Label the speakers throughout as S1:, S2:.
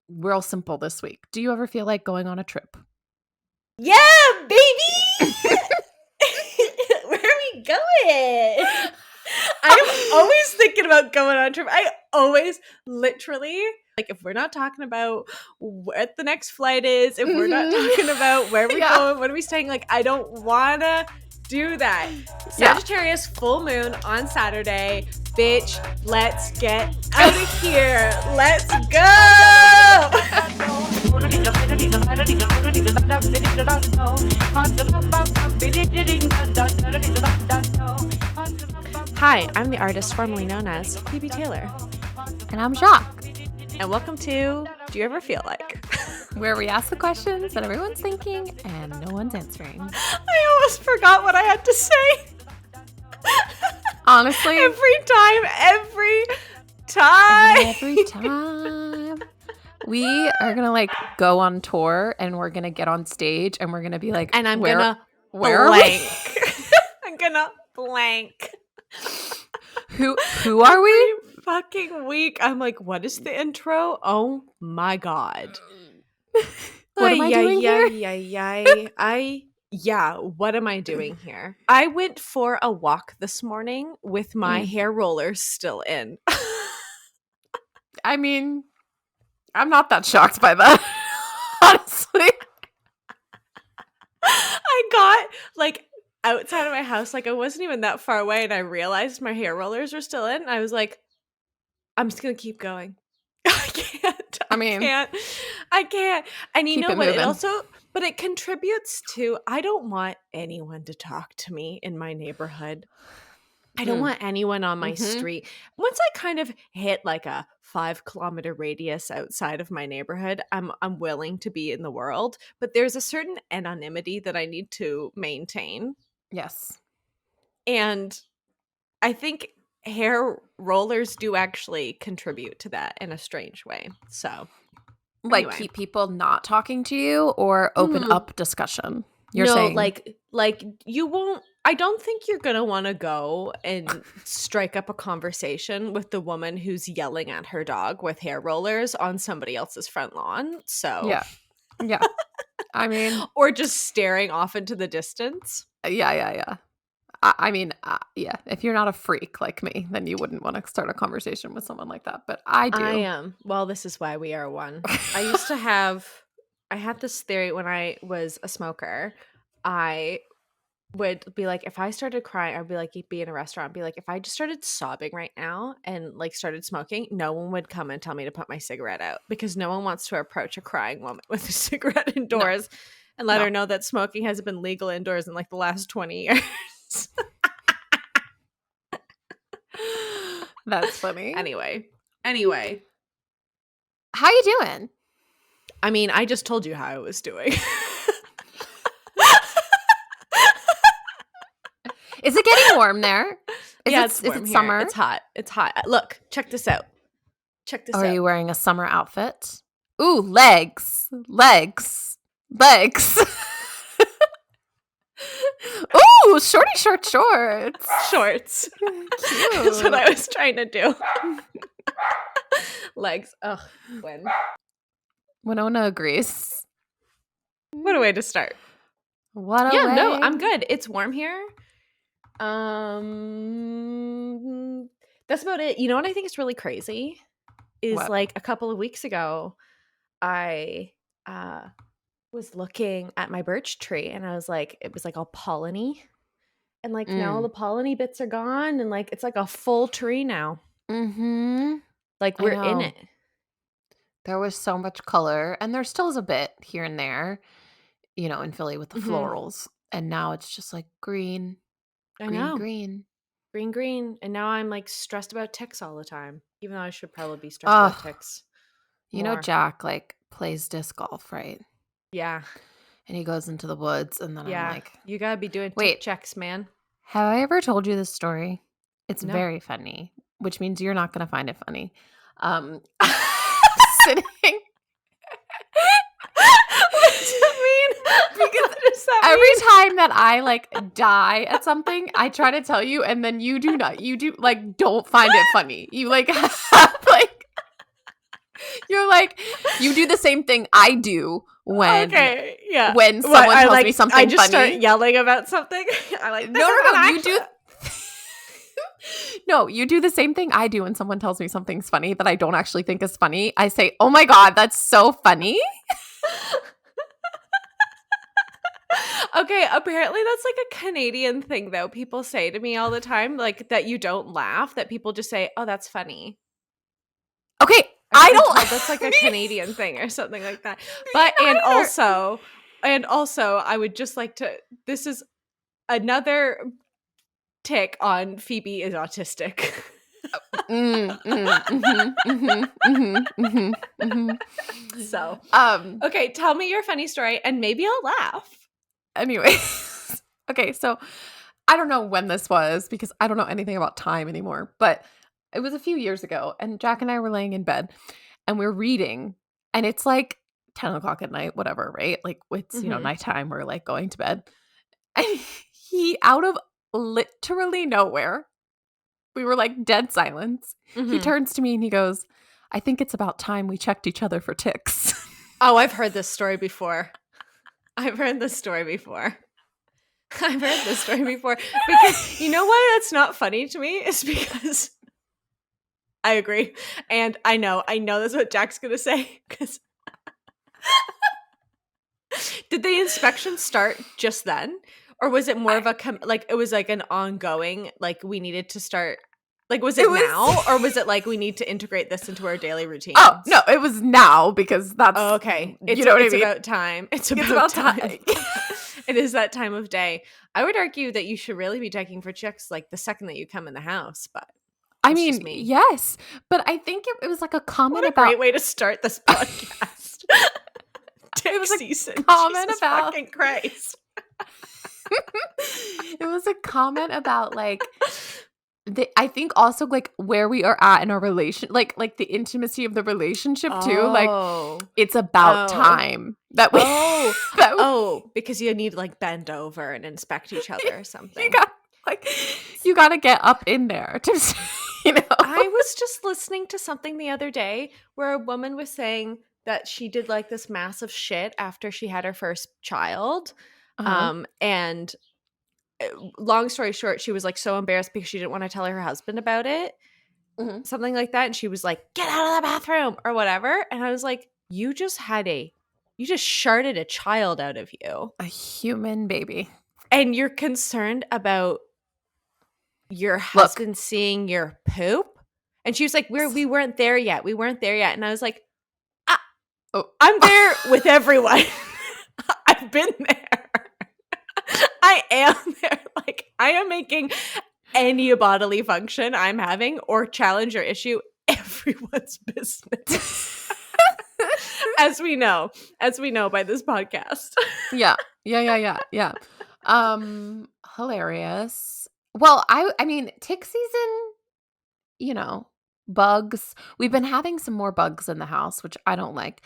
S1: real simple this week. Do you ever feel like going on a trip?
S2: Yeah, baby! Where are we going? I'm always thinking about going on a trip. I always literally, like, if we're not talking about what the next flight is, if we're not talking about where we're going, what are we staying, like, I don't want to do that. Sagittarius full moon on Saturday. Bitch, let's get out of here. Let's go! Hi, I'm the artist formerly known as Phoebe Taylor.
S1: And I'm Jacques.
S2: And welcome to Do You Ever Feel Like?
S1: Where we ask the questions that everyone's thinking and no one's answering.
S2: I almost forgot what I had to say.
S1: Honestly.
S2: Every time.
S1: We are going to go on tour and we're going to get on stage and we're going to be like,
S2: and I'm
S1: going to
S2: blank. I'm going to blank.
S1: Who are we?
S2: Fucking week. I'm like, what is the intro? Oh my God.
S1: What am I doing here?
S2: What am I doing here? I went for a walk this morning with my hair rollers still in.
S1: I mean, I'm not that shocked by that, honestly.
S2: I got outside of my house, I wasn't even that far away, and I realized my hair rollers were still in. I was like, I'm just gonna keep going. I can't. I can't. And you know what? Moving. It also, but it contributes to, I don't want anyone to talk to me in my neighborhood. I don't want anyone on my street. Once I kind of hit a 5-kilometer radius outside of my neighborhood, I'm willing to be in the world. But there's a certain anonymity that I need to maintain.
S1: Yes.
S2: And I think hair rollers do actually contribute to that in a strange way. So, anyway.
S1: Keep people not talking to you or open up discussion? You're saying
S2: you won't. I don't think you're going to want to go and strike up a conversation with the woman who's yelling at her dog with hair rollers on somebody else's front lawn. So
S1: Yeah. I mean,
S2: or just staring off into the distance.
S1: Yeah. If you're not a freak like me, then you wouldn't want to start a conversation with someone like that. But I do.
S2: I am. Well, this is why we are one. I had this theory when I was a smoker. I would be like, if I started crying, I'd be like, you'd be in a restaurant, be like, if I just started sobbing right now and started smoking, no one would come and tell me to put my cigarette out, because no one wants to approach a crying woman with a cigarette indoors and let her know that smoking hasn't been legal indoors in the last 20 years.
S1: That's funny.
S2: Anyway.
S1: How you doing?
S2: I mean, I just told you how I was doing.
S1: Is it getting warm there?
S2: It's warm.
S1: Is it summer?
S2: It's hot. Look, check this out.
S1: Are you wearing a summer outfit? Ooh, legs. Ooh, shorty shorts.
S2: Shorts.
S1: Cute.
S2: That's what I was trying to do. Legs. Ugh. When?
S1: Winona agrees.
S2: What a way to start.
S1: What a way.
S2: No, I'm good. It's warm here. That's about it. You know what I think is really crazy? Is
S1: what?
S2: A couple of weeks ago, I was looking at my birch tree and I was like, it was all polleny. And now the polleny bits are gone and it's a full tree now.
S1: Mm-hmm.
S2: We're in it.
S1: There was so much color, and there still is a bit here and there, in Philly with the florals. And now it's just green.
S2: I know.
S1: Green.
S2: And now I'm stressed about ticks all the time, even though I should probably be stressed about ticks.
S1: More. Jack plays disc golf, right?
S2: Yeah.
S1: And he goes into the woods, and then I'm like,
S2: you gotta be doing tick checks, man.
S1: Have I ever told you this story? It's very funny, which means you're not gonna find it funny. Sitting.
S2: What does that mean?
S1: Every time that I die at something, I try to tell you, and then you don't find it funny. You You're like, you do the same thing I do when
S2: Okay, yeah.
S1: when
S2: What,
S1: someone tells me
S2: I
S1: something
S2: just start
S1: funny.
S2: yelling about something? I'm like,
S1: No,
S2: "This
S1: no,
S2: isn't
S1: no, you do
S2: actually."
S1: No, you do the same thing I do when someone tells me something's funny that I don't actually think is funny. I say, "Oh my god, that's so funny."
S2: Okay, apparently that's like a Canadian thing though. People say to me all the time, like, that you don't laugh, that people just say, "Oh, that's funny."
S1: Okay,
S2: I've
S1: I
S2: been
S1: don't
S2: told that's like a
S1: me
S2: Canadian thing or something like that.
S1: me
S2: But
S1: neither.
S2: and also I would just like to, this is another tick on Phoebe is autistic. So,
S1: Um,
S2: okay, tell me your funny story and maybe I'll laugh.
S1: anyway. Okay, so I don't know when this was because I don't know anything about time anymore, but it was a few years ago, and Jack and I were laying in bed and we're reading, and it's like 10 o'clock at night, whatever, right? Like it's,
S2: Mhm.
S1: nighttime, we're like going to bed. And he, out of literally nowhere, we were like dead silence. He
S2: Mhm.
S1: turns to me and he goes, "I think it's about time we checked each other for ticks."
S2: Oh, I've heard this story before. I've heard this story before. I've heard this story before because you know why that's not funny to me is because I agree. And I know that's what Jack's going to say cuz did the inspection start just then or was it more
S1: I,
S2: of a like it was like an ongoing like we needed to start like was
S1: it
S2: it now or
S1: was
S2: was it like we need to integrate this into our daily
S1: Oh, no,
S2: routines?
S1: it was now because that's
S2: Oh, okay.
S1: you know what I
S2: It's
S1: mean?
S2: about time. It's
S1: It's
S2: about
S1: about
S2: time.
S1: time.
S2: It is that time of day. I would argue that you should really be checking for chicks like the second that you come in the house, but
S1: I
S2: that's just
S1: mean,
S2: me.
S1: yes, but I think it was like a
S2: What
S1: comment
S2: a
S1: about
S2: great way to start this podcast.
S1: it
S2: Tick
S1: was a
S2: season.
S1: comment
S2: Jesus
S1: about
S2: fucking Christ.
S1: it was a comment about, like, I think also, like, where we are at in our relation like, the intimacy of the relationship too, like,
S2: Oh.
S1: it's about
S2: Oh.
S1: time that we
S2: Oh.
S1: that we
S2: Oh, because you need to like bend over and inspect each other or
S1: you
S2: something.
S1: got like, you gotta get up in there to you know?
S2: I was just listening to something the other day where a woman was saying that she did like this massive shit after she had her first child.
S1: Uh-huh.
S2: And long story short, she was like so embarrassed because she didn't want to tell her husband about it,
S1: Mhm.
S2: something like that. And she was like, get out of the bathroom or whatever. And I was like, you just sharted a child out of you.
S1: A human baby.
S2: And you're concerned about your
S1: Look.
S2: husband seeing your poop? And she was like, we weren't there yet. We weren't there yet. And I was like, I,
S1: Oh.
S2: I'm there with everyone. I've been there. I am there. Like, I am making any bodily function I'm having or challenge or issue everyone's business. as we know by this podcast.
S1: Yeah. Yeah. Hilarious. Well, I mean, tick season, you know, bugs. We've been having some more bugs in the house, which I don't like.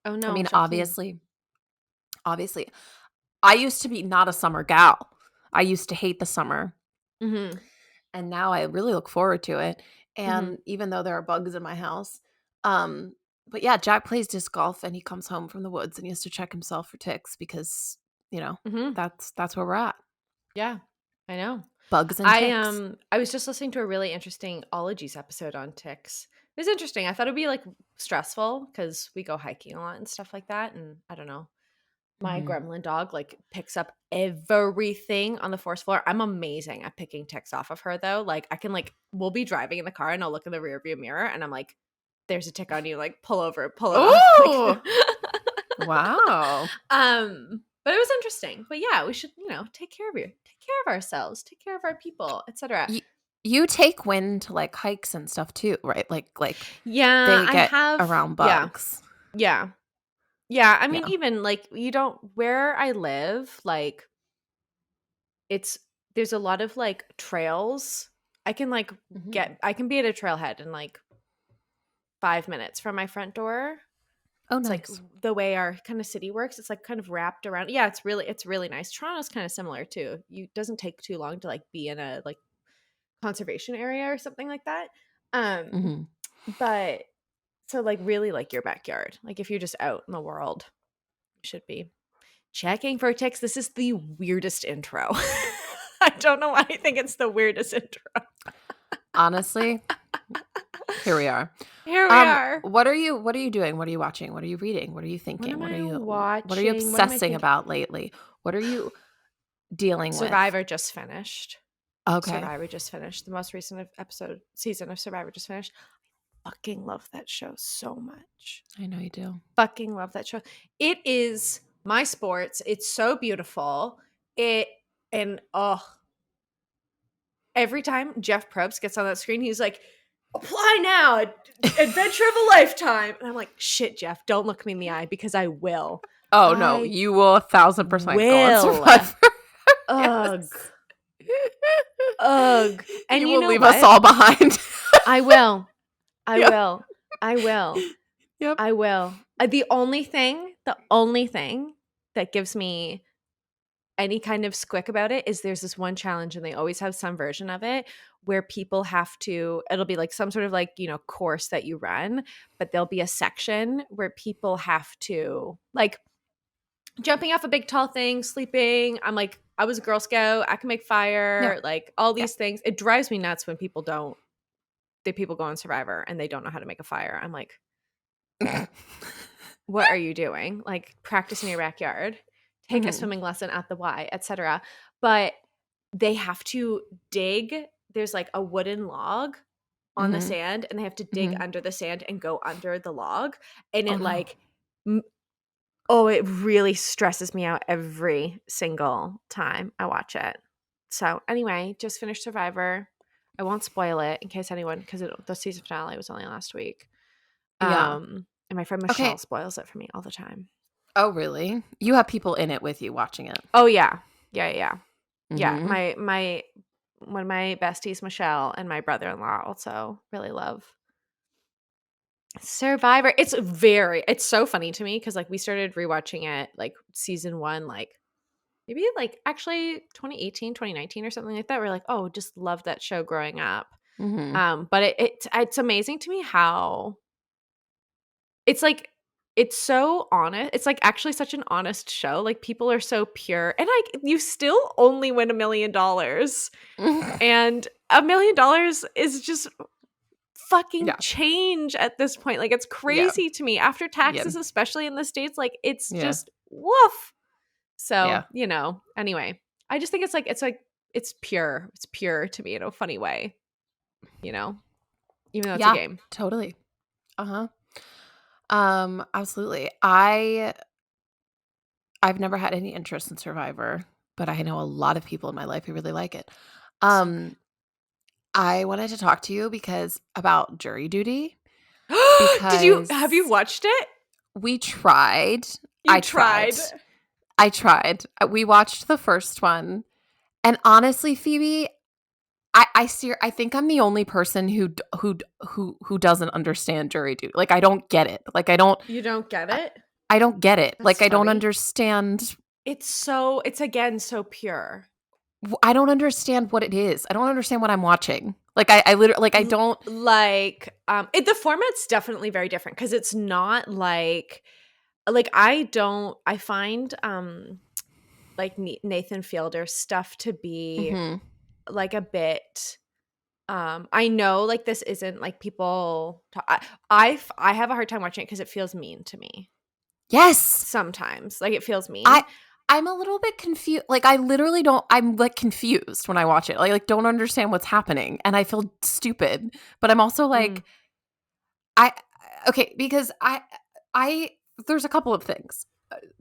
S2: Oh
S1: I
S2: no,
S1: mean,
S2: Jacqueline.
S1: obviously, I used to be not a summer gal. I used to hate the summer,
S2: Mm-hmm.
S1: and now I really look forward to it.
S2: Mm-hmm.
S1: And even though there are bugs in my house, um, but yeah, Jack plays disc golf and he comes home from the woods and he has to check himself for ticks because,
S2: Mm-hmm.
S1: that's where we're at.
S2: Yeah, I know.
S1: Bugs and ticks.
S2: I was just listening to a really interesting ologies episode on ticks. It was interesting. I thought it'd be like stressful because we go hiking a lot and stuff like that. And I don't know. My
S1: Mhm.
S2: gremlin dog like picks up everything on the forest floor. I'm amazing at picking ticks off of her though. Like I can like we'll be driving in the car and I'll look in the rearview mirror and I'm like, there's a tick on you, like pull over, pull it off.
S1: Ooh!
S2: Like
S1: Wow.
S2: but it was interesting. But yeah, we should, take care of ourselves, take care of our people, etc.
S1: Y You take Win to, like, hikes and stuff too, right? Like,
S2: Yeah,
S1: they
S2: I
S1: get
S2: have
S1: around
S2: yeah.
S1: bugs.
S2: Yeah. Yeah, I mean
S1: Yeah.
S2: even like you don't where I live, like it's there's a lot of like trails. I can like
S1: Mhm.
S2: I can be at a trailhead in like 5 minutes from my front door.
S1: Oh,
S2: It's like
S1: nice.
S2: the way our kind of city works. It's like kind of wrapped around. Yeah, it's really nice. Toronto's kind of similar too. You doesn't take too long to like be in a like conservation area or something like that. Um
S1: Mhm.
S2: But so like really like your backyard. Like if you're just out in the world, you should be checking for ticks. This is the weirdest intro. I don't know why I think it's the weirdest intro.
S1: Honestly, here we are.
S2: Here we are.
S1: What are you doing? What are you watching? What are you reading? What are you thinking?
S2: What am I
S1: What are you
S2: watching?
S1: obsessing about lately? What are you dealing with?
S2: Survivor just finished.
S1: Okay.
S2: Survivor just finished. The most recent season of Survivor just finished. I fucking love that show so much.
S1: I know you do.
S2: Fucking love that show. It is my sports. It's so beautiful. Every time Jeff Probst gets on that screen, he's like, apply now, adventure of a lifetime. And I'm like, shit, Jeff, don't look me in the eye because I will.
S1: Oh, no, you will 1,000% go on Survivor.
S2: Ugh. Ugh. And
S1: you will leave us all behind.
S2: I will. I will.
S1: Yep.
S2: I will. The only thing that gives me any kind of squick about it is there's this one challenge, and they always have some version of it where people have to, it'll be like some sort of like, course that you run, but there'll be a section where people have to like jumping off a big tall thing, sleeping. I'm like, I was a Girl Scout, I can make fire, like all these things. It drives me nuts when people go on Survivor and they don't know how to make a fire. I'm like, what are you doing? Like, practice in your backyard, take a swimming lesson at the Y, etc. But they have to dig. There's like a wooden log on the sand, and they have to dig under the sand and go under the log. And it really stresses me out every single time I watch it. So anyway, just finished Survivor. I won't spoil it in case anyone, because the season finale was only last week. And my friend Michelle spoils it for me all the time.
S1: Oh, really? You have people in it with you watching it?
S2: Oh, yeah. Yeah. My one of my besties, Michelle, and my brother-in-law also really love Survivor. It's so funny to me because like we started rewatching it like season 1, like maybe like actually 2018, 2019 or something like that. We're like, oh, just loved that show growing up. But it's amazing to me how it's like, it's so honest. It's like actually such an honest show. Like people are so pure, and like you still only win $1 million, and $1 million is just fucking change at this point. Like it's crazy to me after taxes, especially in the States. Like it's just woof. So anyway, I just think it's pure. It's pure to me in a funny way. Even though it's a game.
S1: Totally. Absolutely. I've never had any interest in Survivor, but I know a lot of people in my life who really like it. I wanted to talk to you about jury duty.
S2: Have you watched it?
S1: We tried. I tried. We watched the first one. And honestly, Phoebe, I think I'm the only person who doesn't understand jury duty. Like I don't get it. Like I don't.
S2: You don't get it?
S1: I don't get it.
S2: That's
S1: like
S2: funny.
S1: I don't understand.
S2: It's again so pure.
S1: I don't understand what it is. I don't understand what I'm watching. Like I literally like I don't
S2: like the format's definitely very different because it's not like I find like Nathan Fielder's stuff to be like a bit I know like this isn't like people I have a hard time watching it because it feels mean to me.
S1: Yes.
S2: Sometimes like it feels mean.
S1: I'm a little bit confused. Like I literally don't. I'm like confused when I watch it. Like don't understand what's happening, and I feel stupid. But I'm also like, because I there's a couple of things.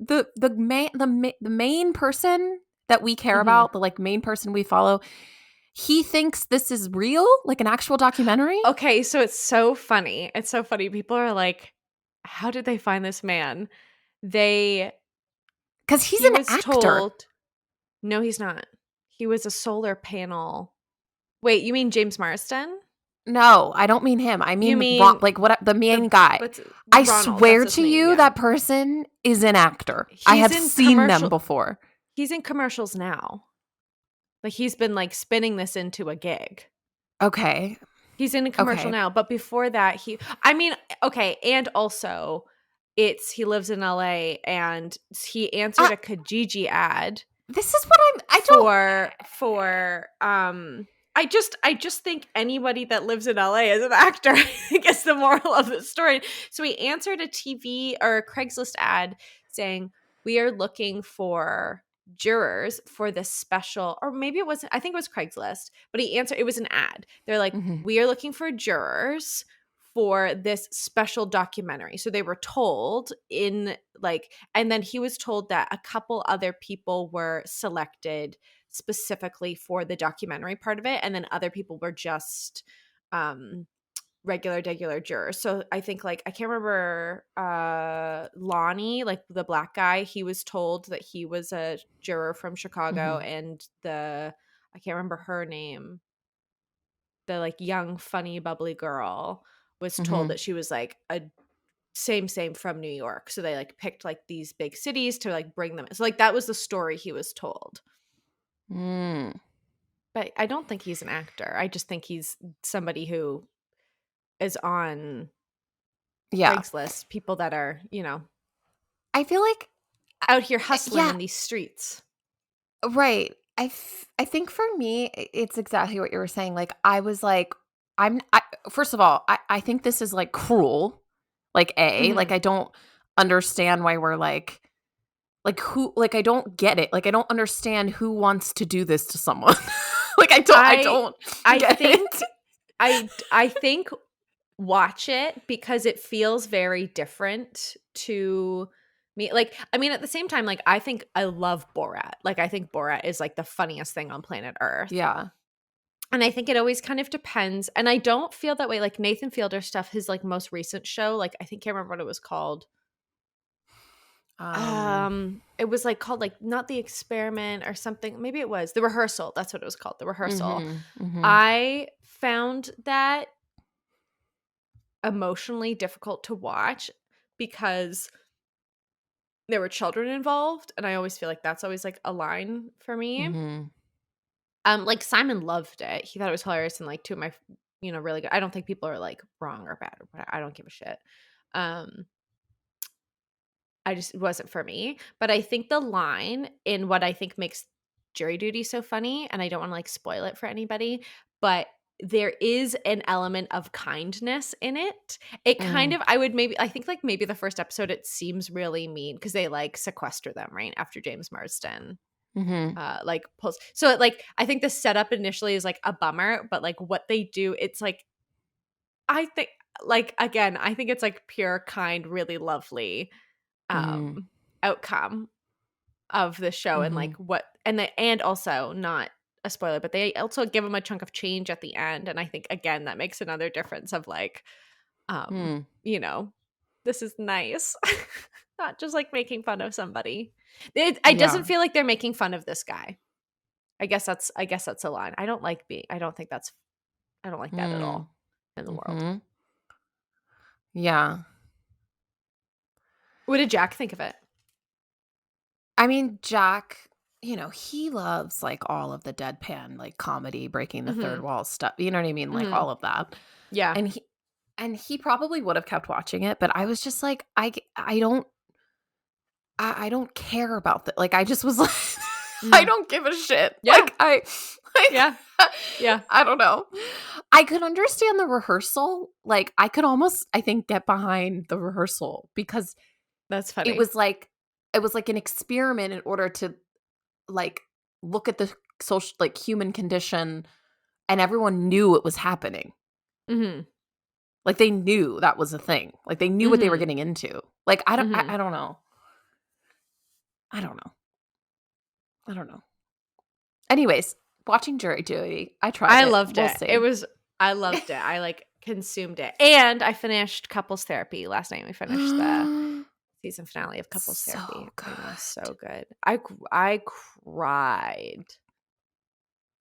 S1: The main person that we care about, the like main person we follow, he thinks this is real, like an actual documentary.
S2: Okay, so it's so funny. It's so funny. People are like, how did they find this man? Because
S1: he's an actor.
S2: No, he's not. He was a solar panel. Wait, you mean James Marsden?
S1: No, I don't mean him. I mean the main guy. I swear to you, that person is an actor. I have seen them before.
S2: He's in commercials now. Like he's been like spinning this into a gig.
S1: Okay.
S2: He's in a commercial now, but before that, and also he lives in LA, and he answered a Kijiji ad.
S1: This is what
S2: I just think anybody that lives in LA is an actor. I guess the moral of the story. So he answered a TV or a Craigslist ad saying, "We are looking for jurors for this special," or maybe it wasn't, I think it was Craigslist, but he answered, it was an ad. They're like, "We are looking for jurors for this special documentary." So they were told and then he was told that a couple other people were selected specifically for the documentary part of it, and then other people were just regular jurors. So I think I can't remember Lonnie, the black guy, he was told that he was a juror from Chicago, and I can't remember her name, the young funny bubbly girl was told that she was a same from New York. So they picked these big cities to bring them. So that was the story he was told. But I don't think he's an actor. I just think he's somebody who is on Craigslist, people that are,
S1: I feel like
S2: out here hustling in these streets.
S1: Right. I think for me, it's exactly what you were saying. I was first of all, I think this is cruel. I don't understand why we're who, I don't get it. I don't understand who wants to do this to someone.
S2: I think watch it because it feels very different to me. At the same time, I think I love Borat. I think Borat is the funniest thing on planet Earth.
S1: Yeah.
S2: And I think it always kind of depends. And I don't feel that way. Nathan Fielder stuff, his most recent show, I think, can't remember what it was called. It was called not The Experiment or something. Maybe it was The Rehearsal. That's what it was called. The Rehearsal. I found that emotionally difficult to watch because there were children involved, and I always feel that's always a line for me. Simon loved it. He thought it was hilarious, and two of my really good. I don't think people are wrong or bad, or I don't give a shit. It wasn't for me. But I think the line in what I think makes Jury Duty so funny, and I don't want to spoil it for anybody, but there is an element of kindness in it. It kind of, I think maybe the first episode, it seems really mean because they sequester them right after James Marsden pulls. So I think the setup initially is a bummer, but what they do, it's I think again, I think it's pure, kind, really lovely outcome of the show, and what, and also not a spoiler, but they also give him a chunk of change at the end, and I think again that makes another difference of this is nice. Not just making fun of somebody. It doesn't feel like they're making fun of this guy. I guess that's a line. I don't like that at all in the world.
S1: Yeah.
S2: What did Jack think of it?
S1: I mean, Jack, he loves all of the deadpan, comedy, breaking the third wall stuff. You know what I mean? All of that.
S2: Yeah.
S1: And he probably would have kept watching it, but I was just I don't care about that. I just was I don't give a shit.
S2: Yeah.
S1: Yeah. I don't know. I could understand the rehearsal. I could almost, I think, get behind the rehearsal because
S2: that's funny.
S1: It was an experiment in order to look at the social, human condition, and everyone knew it was happening. They knew that was a thing. They knew what they were getting into. I don't know. I don't know. Anyways, watching Jury Duty, I tried.
S2: I loved it. I loved it. I consumed it, and I finished Couples Therapy last night. We finished the season finale of Couples Therapy. It was so good. I cried.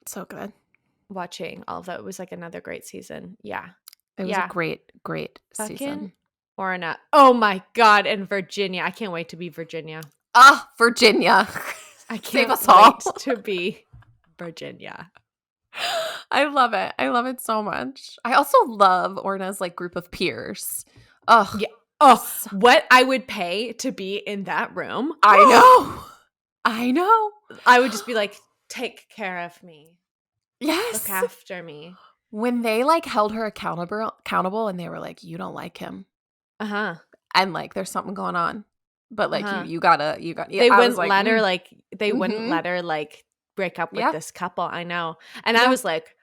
S1: So good.
S2: Watching all of that. It was another great season. Yeah.
S1: It was a great season.
S2: Or not. Oh my God. And Virginia. I can't wait to be Virginia.
S1: Virginia.
S2: I can't
S1: Save us all.
S2: wait to be Virginia.
S1: I love it. I love it so much. I also love Orna's, like, group of peers. Ugh.
S2: Yeah. Oh,
S1: So
S2: what I would pay to be in that room.
S1: I know. I know.
S2: I would just be like, take care of me. Look
S1: Yes.
S2: after me.
S1: When they, like, held her accountable and they were like, "You don't like him."
S2: Uh-huh.
S1: And, like, there's something going on. But, like,
S2: Uh-huh.
S1: you gotta yeah,
S2: They
S1: I was
S2: wouldn't
S1: like,
S2: let her, like they wouldn't
S1: mhm.
S2: let her, like, break up with
S1: Yeah.
S2: this couple, I know, and
S1: Yeah.
S2: I was, like,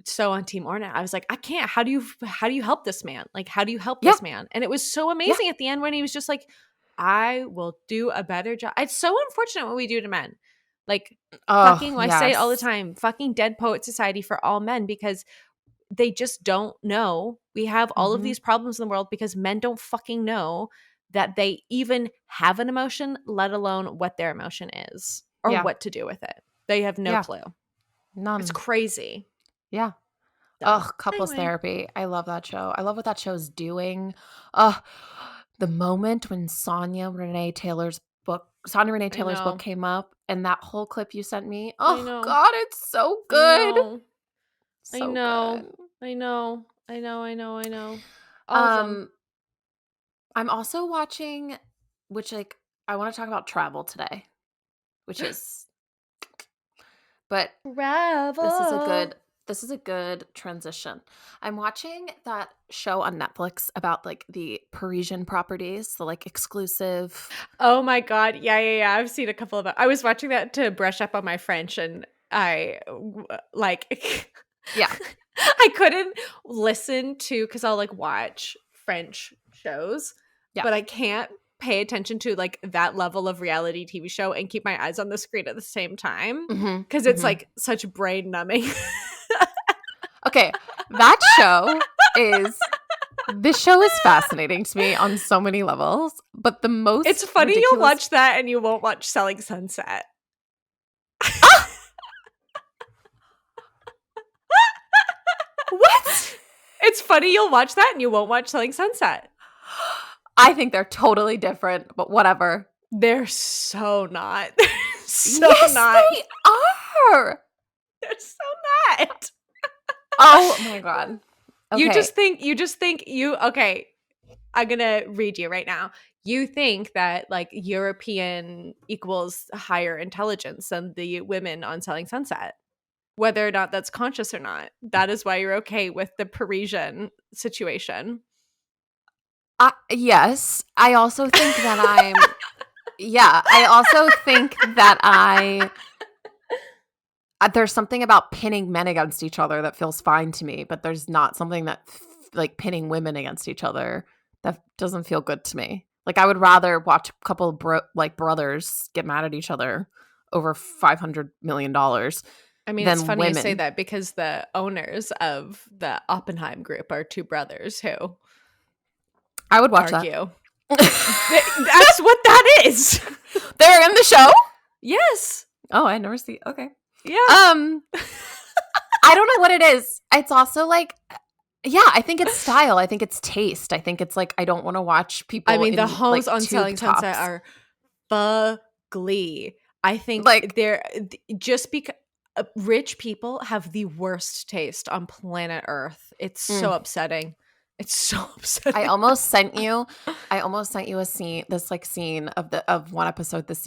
S2: so on team Orna, I was like, "I can't, how do you help this man? Like, how do you help
S1: Yeah.
S2: this man?" And it was so
S1: Yeah.
S2: amazing at the end when he was just like, "I will do a better job." It's so unfortunate what we do to men. Like,
S1: Oh,
S2: fucking I say it all the
S1: yes.
S2: time, fucking Dead Poet Society for all men because they just don't know. We have all of
S1: Mhm.
S2: these problems in the world because men don't fucking know that they even have an emotion, let alone what their emotion is or
S1: Yeah.
S2: what to do with it. They have no
S1: Yeah.
S2: clue. It's
S1: None.
S2: crazy.
S1: Yeah.
S2: So,
S1: Ugh, couples
S2: anyway,
S1: therapy. I love that show. I love what that show's doing. Ugh, the moment when Sonia Renee
S2: I
S1: Taylor's book
S2: know.
S1: came up and that whole clip you sent me.
S2: I
S1: Oh
S2: know.
S1: God, it's so
S2: I
S1: good.
S2: know. I
S1: So
S2: know.
S1: good.
S2: I know. I know. All of them.
S1: Um, I'm also watching, which like I want to talk about travel today, which is, but this is a
S2: Travel.
S1: good this is a good transition. I'm watching that show on Netflix about like the Parisian properties, the like exclusive.
S2: Oh my god. Yeah. I've seen a couple of them. I was watching that to brush up on my French and like
S1: Yeah,
S2: I couldn't listen to cuz I'll like watch French shows,
S1: yeah.
S2: but I can't pay attention to like that level of reality TV show and keep my eyes on the screen at the same time
S1: Mhm,
S2: cuz it's
S1: mhm.
S2: like such brain numbing.
S1: Okay, that show is this show is fascinating to me on so many levels, but the
S2: It's
S1: most
S2: funny you'll
S1: ridiculous.
S2: watch that and you won't watch Selling Sunset.
S1: Ah! What?
S2: It's funny you'll watch that and you won't watch Selling Sunset.
S1: I think they're totally different, but whatever.
S2: They're so not. They're so
S1: Yes,
S2: not.
S1: they are!
S2: They're so not.
S1: Oh my god. Okay.
S2: Okay, I'm gonna read you right now. You think that like European equals higher intelligence than the women on Selling Sunset. Whether or not that's conscious or not. That is why you're okay with the Parisian situation.
S1: Yes, I also think that I also think that there's something about pinning men against each other that feels fine to me, but there's not something that like pinning women against each other that doesn't feel good to me. Like I would rather watch a couple of brothers get mad at each other over $500 million
S2: I mean, it's
S1: than
S2: funny you say
S1: women.
S2: that because the owners of the Oppenheim group are two brothers who
S1: I would watch that.
S2: argue. That's what that is.
S1: They're in the show?
S2: Yes.
S1: Oh, I never see. Okay.
S2: Yeah.
S1: I don't know what it is. It's also like, yeah, I think it's style. I think it's taste. I think it's like I don't want to watch
S2: I
S1: people
S2: mean, the
S1: in
S2: homes
S1: like
S2: on
S1: tube
S2: Selling Sunset
S1: tops.
S2: are fugly. I think
S1: Like,
S2: they're just because rich people have the worst taste on planet Earth. It's so
S1: mm,
S2: upsetting. It's so
S1: I
S2: upsetting.
S1: almost sent you. I almost sent you a scene. This like scene of one episode this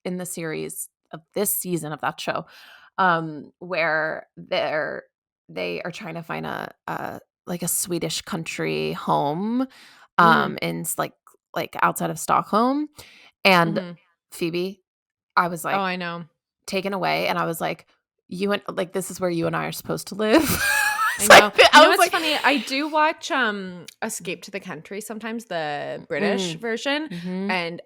S1: in the series of this season of that show, where they are trying to find a like a Swedish country home,
S2: Mhm.
S1: in like outside of Stockholm, and
S2: Mhm.
S1: Phoebe, I was
S2: Oh,
S1: like
S2: I know.
S1: taken away, and I was like, you and like this is where you and I are supposed to live.
S2: I
S1: So
S2: know. You
S1: I
S2: know
S1: was
S2: what's
S1: like,
S2: funny? I do watch Escape to the Country sometimes, the British
S1: mm,
S2: version,
S1: mm-hmm.
S2: and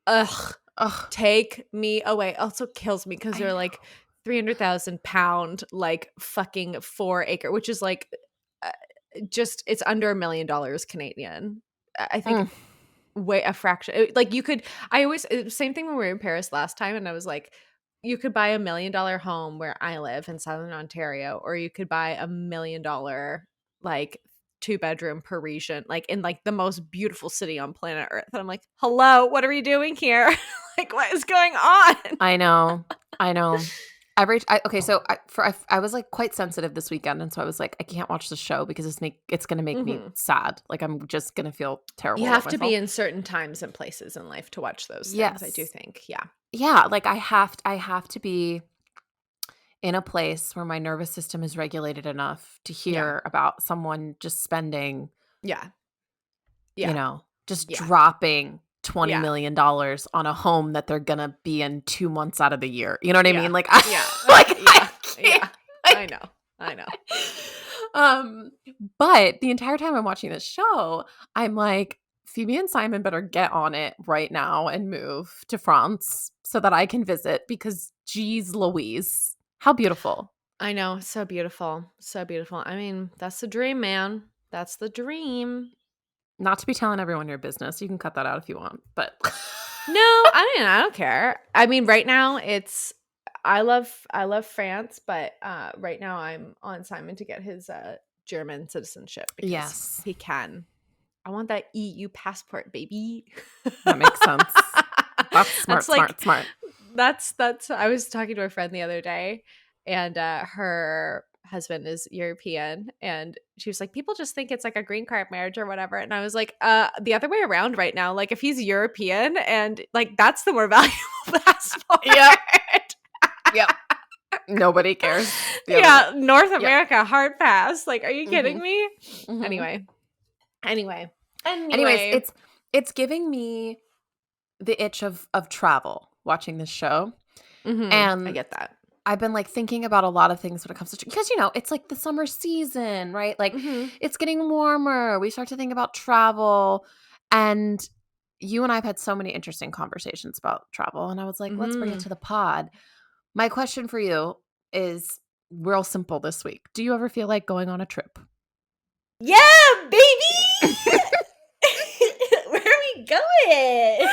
S2: ugh,
S1: Ugh,
S2: take me away. Also kills me because
S1: I
S2: they're
S1: know.
S2: like 300,000 pound, like fucking 4 acre, which is like uh, just it's under $1 million Canadian. I think
S1: Mm,
S2: way a fraction. Like you could, I always same thing when we were in Paris last time, and I was like, you could buy $1 million home where I live in Southern Ontario, or you could buy $1 million like 2 bedroom Parisian, like in like the most beautiful city on planet Earth. And I'm like, hello, what are we doing here? Like, what is going on?
S1: I know. I know. I was like quite sensitive this weekend, and so I was like, I can't watch the show because it's gonna make me sad. Like I'm just gonna feel terrible
S2: You
S1: about
S2: have to be
S1: myself.
S2: in certain times and places in life to watch those things, I do
S1: Yes.
S2: think. Yeah.
S1: Yeah, like I have to be in a place where my nervous system is regulated enough to
S2: Yeah.
S1: hear about someone just spending,
S2: Yeah.
S1: you
S2: Yeah.
S1: know, just
S2: Yeah.
S1: dropping $20
S2: Yeah.
S1: million on a home that they're gonna be in 2 months out of the year. You know what I
S2: Yeah.
S1: mean? Like
S2: Yeah.
S1: I
S2: Yeah.
S1: can't.
S2: Yeah. I
S1: Like,
S2: know. I know.
S1: um, but the entire time I'm watching this show, I'm like, Phoebe and Simon better get on it right now and move to France so that I can visit because geez Louise, how beautiful.
S2: I know. So beautiful. So beautiful. I mean, that's the dream, man. That's the dream.
S1: Not to be telling everyone your business. You can cut that out if you want, but
S2: No, I don't care. I mean, right now I love France, but right now I'm on Simon to get his German citizenship because
S1: yes,
S2: he can. I want that EU passport, baby.
S1: that makes sense. That's smart,
S2: That's like
S1: smart, smart.
S2: that's I was talking to a friend the other day, and her husband is European, and she was like, people just think it's like a green card marriage or whatever, and I was like, the other way around right now. Like if he's European, and like that's the more valuable passport.
S1: Yep. Yep. Nobody cares.
S2: Yeah, North America hard pass. Like, are you kidding
S1: Mhm.
S2: me?
S1: Mhm.
S2: Anyway.
S1: Anyways, it's giving me the itch of travel watching this show.
S2: I
S1: And
S2: get that.
S1: I've been like thinking about a lot of things when it comes to because it's like the summer season, right? Like it's getting warmer. We start to think about travel, and you and I've had so many interesting conversations about travel, and I was like, let's bring it to the pod. My question for you is real simple this week. Do you ever feel like going on a trip?
S2: Yeah, baby! Where are we going?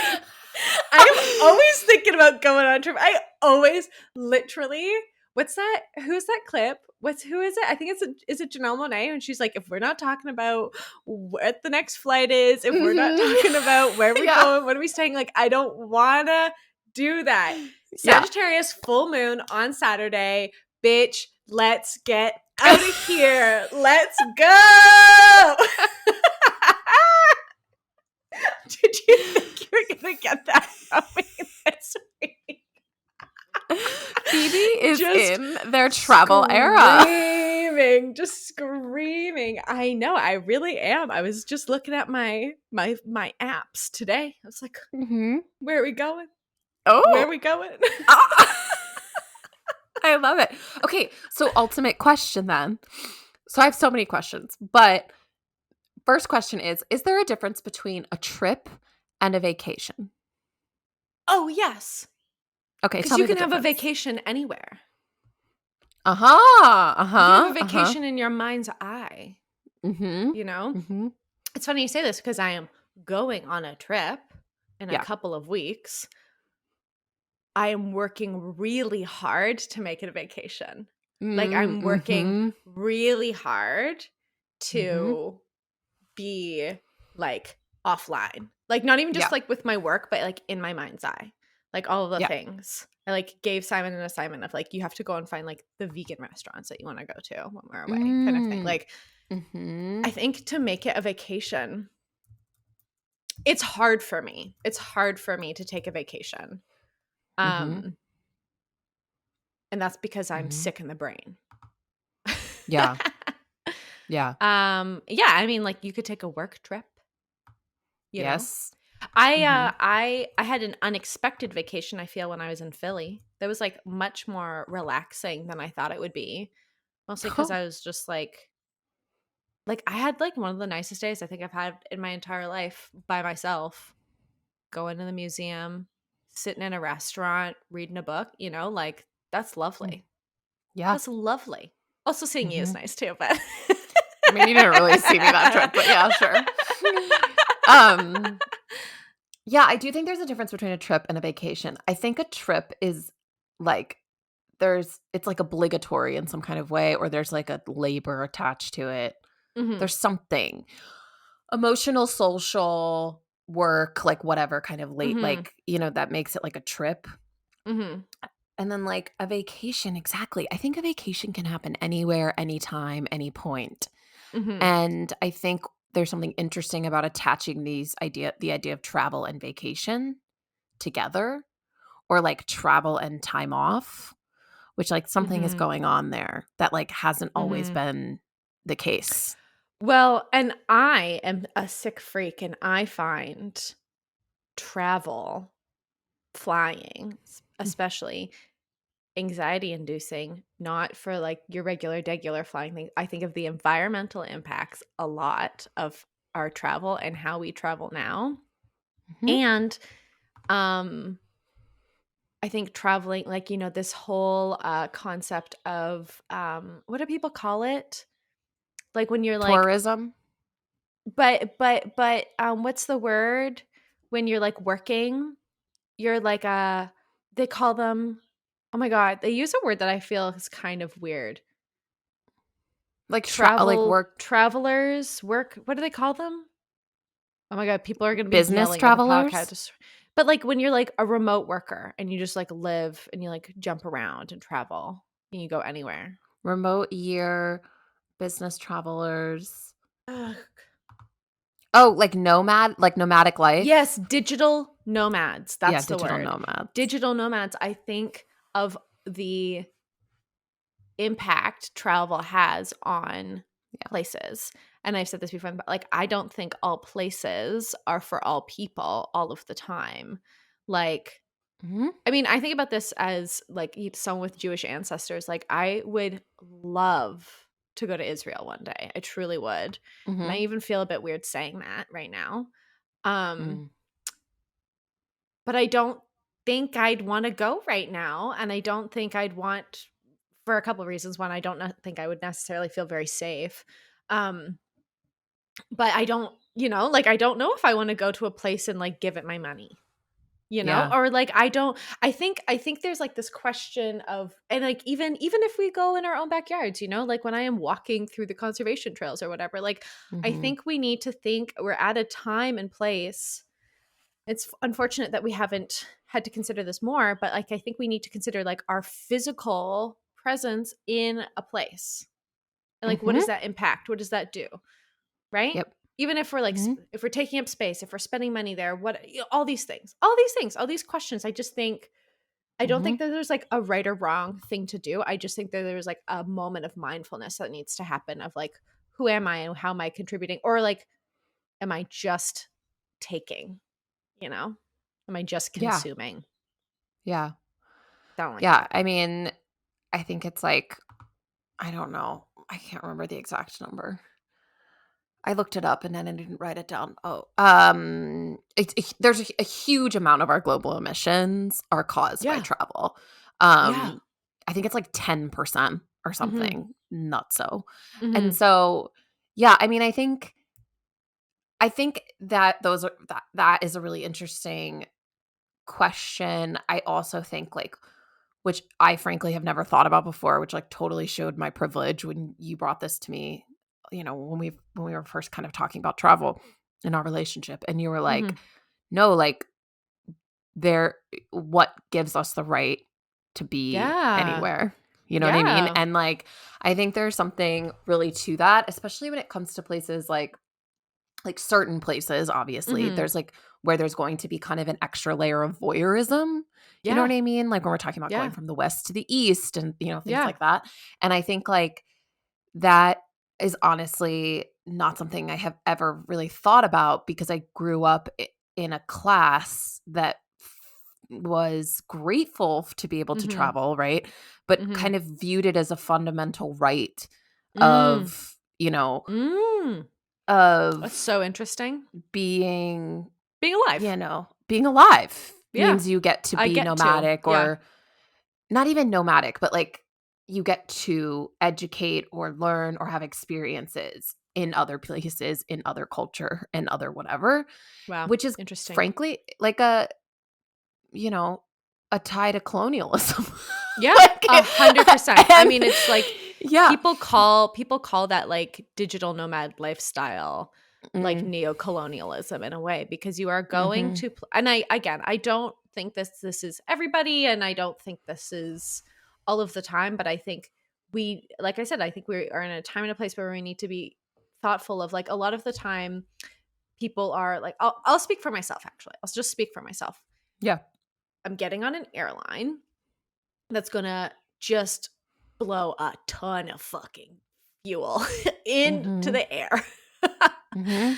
S2: I'm always thinking about going on a trip. I always literally what's that? Who's that clip? Who is it? I think is it Janelle Monae? And she's like, if we're not talking about what the next flight is, if we're not talking about where we're going, what are we staying, like I don't wanna do that.
S1: Yeah.
S2: Sagittarius full moon on Saturday. Bitch, let's get out of here. Let's go. Did you think you were going to get that from me this week?
S1: Phoebe is
S2: Just
S1: in their travel era.
S2: Just screaming. I know, I really am. I was just looking at my apps today. I was like, where are we going?
S1: Oh.
S2: Where are we going?
S1: I love it. Okay, so ultimate question then. So I have so many questions, but first question is there a difference between a trip and a vacation?
S2: Oh, yes.
S1: Okay,
S2: because
S1: tell
S2: you
S1: me the
S2: can have a
S1: difference.
S2: vacation anywhere.
S1: You can
S2: have a vacation in your mind's eye. You know? It's funny you say this because I am going on a trip in a couple of weeks. I am working really hard to make it a vacation. Like I'm working really hard to be like offline. Like not even just like with my work, but like in my mind's eye. Like all of the things. I like gave Simon an assignment of like you have to go and find like the vegan restaurants that you want to go to when we're away kind of thing. Like I think to make it a vacation, it's hard for me. It's hard for me to take a vacation. And that's because I'm sick in the brain.
S1: Yeah.
S2: Yeah, I mean like you could take a work trip. You know? I had an unexpected vacation, I feel, when I was in Philly. That was like much more relaxing than I thought it would be. Mostly because I was just like I had like one of the nicest days I think I've had in my entire life by myself. Going to the museum, sitting in a restaurant, reading a book, like that's lovely.
S1: Yeah.
S2: That's lovely. Also seeing you is nice too, but
S1: I mean, you didn't really see me that trip, but yeah, sure. Yeah, I do think there's a difference between a trip and a vacation. I think a trip is like it's like obligatory in some kind of way, or there's like a labor attached to it. There's something emotional, social, work, like whatever kind of late, like, that makes it like a trip. And then like a vacation, exactly. I think a vacation can happen anywhere, anytime, any point.
S2: Mhm.
S1: And I think there's something interesting about attaching the idea of travel and vacation together, or like travel and time off, which like something is
S2: Mhm.
S1: going on there that like hasn't always
S2: Mhm.
S1: been the case.
S2: Well, and I am a sick freak, and I find travel, flying, especially anxiety inducing, not for like your regular, degular flying thing. I think of the environmental impacts a lot of our travel and how we travel now.
S1: Mhm.
S2: And I think traveling, like, this whole concept of what do people call it? Like when you're like,
S1: Tourism,
S2: but what's the word when you're like working? You're like they call them, oh my God, they use a word that I feel is kind of weird.
S1: like like work,
S2: Travelers, work, what do they call them? Oh my God, people are gonna be
S1: business
S2: yelling at the
S1: travelers,
S2: podcast. But like when you're like a remote worker and you just like live and you like jump around and travel and you go anywhere.
S1: remote year, business travelers.
S2: Ugh.
S1: Oh, like nomadic life.
S2: Yes, digital nomads.
S1: Yeah,
S2: That's the
S1: digital
S2: word.
S1: nomads.
S2: Digital nomads. I think of the impact travel has on
S1: Yeah.
S2: places. And I've said this before, but like I don't think all places are for all people all of the time. Like,
S1: Mhm.
S2: I mean, I think about this as like someone with Jewish ancestors. Like, I would love to go to Israel one day. I truly would. And I
S1: Mhm.
S2: even feel a bit weird saying that right now. Um,
S1: Mm.
S2: but I don't think I'd want to go right now. And I don't think I'd want, for a couple of reasons. One, I don't think I would necessarily feel very safe. Um, but I don't, like, I don't know if I want to go to a place and like give it my money.
S1: Yeah.
S2: Or like I think there's like this question of, and like even if we go in our own backyards, like when I am walking through the conservation trails or whatever, like I
S1: Mhm.
S2: think we need to think we're at a time and place. It's unfortunate that we haven't had to consider this more, but like I think we need to consider like our physical presence in a place. And like what
S1: Mhm.
S2: does that impact? What does that do? Right?
S1: Yep.
S2: Even if we're like
S1: Mhm.
S2: if we're taking up space, if we're spending money there, all these things. All these questions. I just think I don't think
S1: Mhm.
S2: that there's like a right or wrong thing to do. I just think that there's like a moment of mindfulness that needs to happen of like, who am I and how am I contributing? Or like, am I just taking, you know? Am I just
S1: Yeah.
S2: consuming?
S1: Yeah.
S2: Don't like
S1: Yeah.
S2: that.
S1: I mean, I think it's like, I don't know. I can't remember the exact number. I looked it up and then I didn't write it down. Oh, there's a huge amount of our global emissions are caused by
S2: Yeah.
S1: travel.
S2: Yeah.
S1: I think it's like 10% or
S2: Mm-hmm.
S1: something, not so. And
S2: Mm-hmm.
S1: so, yeah, I mean, I think that that is a really interesting question. I also think like, which I frankly have never thought about before, which like totally showed my privilege when you brought this to me, when we were first kind of talking about travel in our relationship, and you were
S2: Mm-hmm.
S1: like, no, like there what gives us the right to be
S2: Yeah.
S1: anywhere. You know what I mean?
S2: Yeah.
S1: And like I think there's something really to that, especially when it comes to places like certain places, obviously,
S2: Mm-hmm.
S1: there's like where there's going to be kind of an extra layer of voyeurism. You know
S2: Yeah.
S1: what I mean? Like when we're talking about going
S2: Yeah.
S1: from the West to the East and, things
S2: Yeah.
S1: like that. And I think like that is honestly not something I have ever really thought about because I grew up in a class that was grateful to be able to
S2: Mm-hmm.
S1: travel, right? But
S2: Mm-hmm.
S1: kind of viewed it as a fundamental right
S2: Mm.
S1: of,
S2: Mm. That's
S1: of
S2: so interesting.
S1: being
S2: Being alive.
S1: being alive
S2: Yeah.
S1: means you get to
S2: I
S1: be
S2: get to.
S1: nomadic,
S2: Yeah.
S1: or not even nomadic, but like you get to educate or learn or have experiences in other places, in other culture, and other whatever,
S2: Wow.
S1: which is
S2: Interesting.
S1: frankly like you know, a tie to colonialism.
S2: Yeah.
S1: Like,
S2: 100%. I
S1: and
S2: mean, it's like
S1: yeah.
S2: people call that like digital nomad lifestyle. like neo-colonialism in a way, because you are going
S1: Mm-hmm.
S2: to and I don't think this is everybody, and I don't think this is all of the time, but I think like I said, I think we are in a time and a place where we need to be thoughtful of, like, a lot of the time people are like, I'll speak for myself, actually. I'll just speak for myself.
S1: Yeah.
S2: I'm getting on an airline that's gonna just blow a ton of fucking fuel into the air.
S1: Mm-hmm.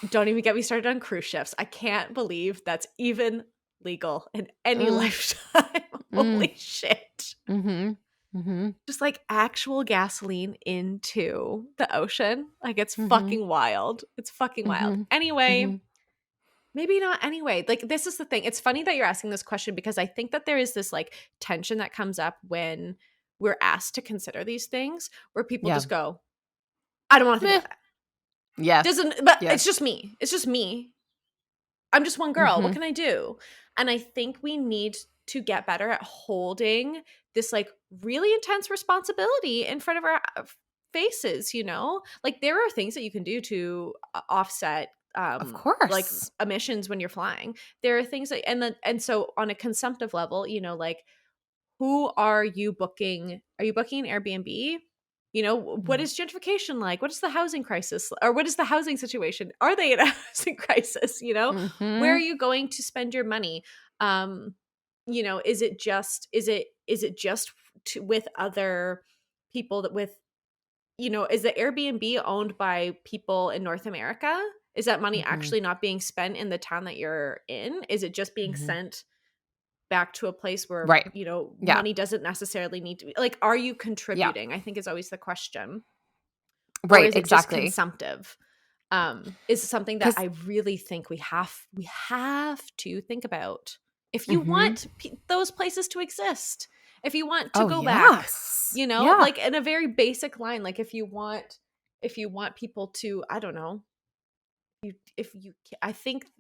S2: Don't even get me started on cruise ships. I can't believe that's even legal in any lifetime. Holy shit.
S1: Mm-hmm. Mm-hmm.
S2: Just like actual gasoline into the ocean. Like, it's fucking wild. It's fucking wild. Anyway, maybe not anyway. Like, this is the thing. It's funny that you're asking this question, because I think that there is this like tension that comes up when we're asked to consider these things, where people just go, I don't want to think about that.
S1: Yeah.
S2: But it's just me. It's just me. I'm just one girl. What can I do? And I think we need to get better at holding this like really intense responsibility in front of our faces, you know? Like, there are things that you can do to offset
S1: Of course.
S2: like emissions when you're flying. There are things that and so on a consumptive level, you know, like, who are you booking? Are you booking an Airbnb? You know, what is gentrification like? What is the housing crisis, or what is the housing situation? Are they in a housing crisis? You know, where are you going to spend your money? You know, is it just with other people that with, you know, is the Airbnb owned by people in North America? Is that money actually not being spent in the town that you're in? Is it just being sent back to a place where,
S1: right.
S2: you know,
S1: Yeah.
S2: money doesn't necessarily need to be, like, are you contributing? I think is always the question.
S1: Right.
S2: Or is it
S1: exactly.
S2: just consumptive? Is something that I really think we have to think about. If you want those places to exist, if you want to go back, you know, like, in a very basic line, like, if you want people to, I don't know, I think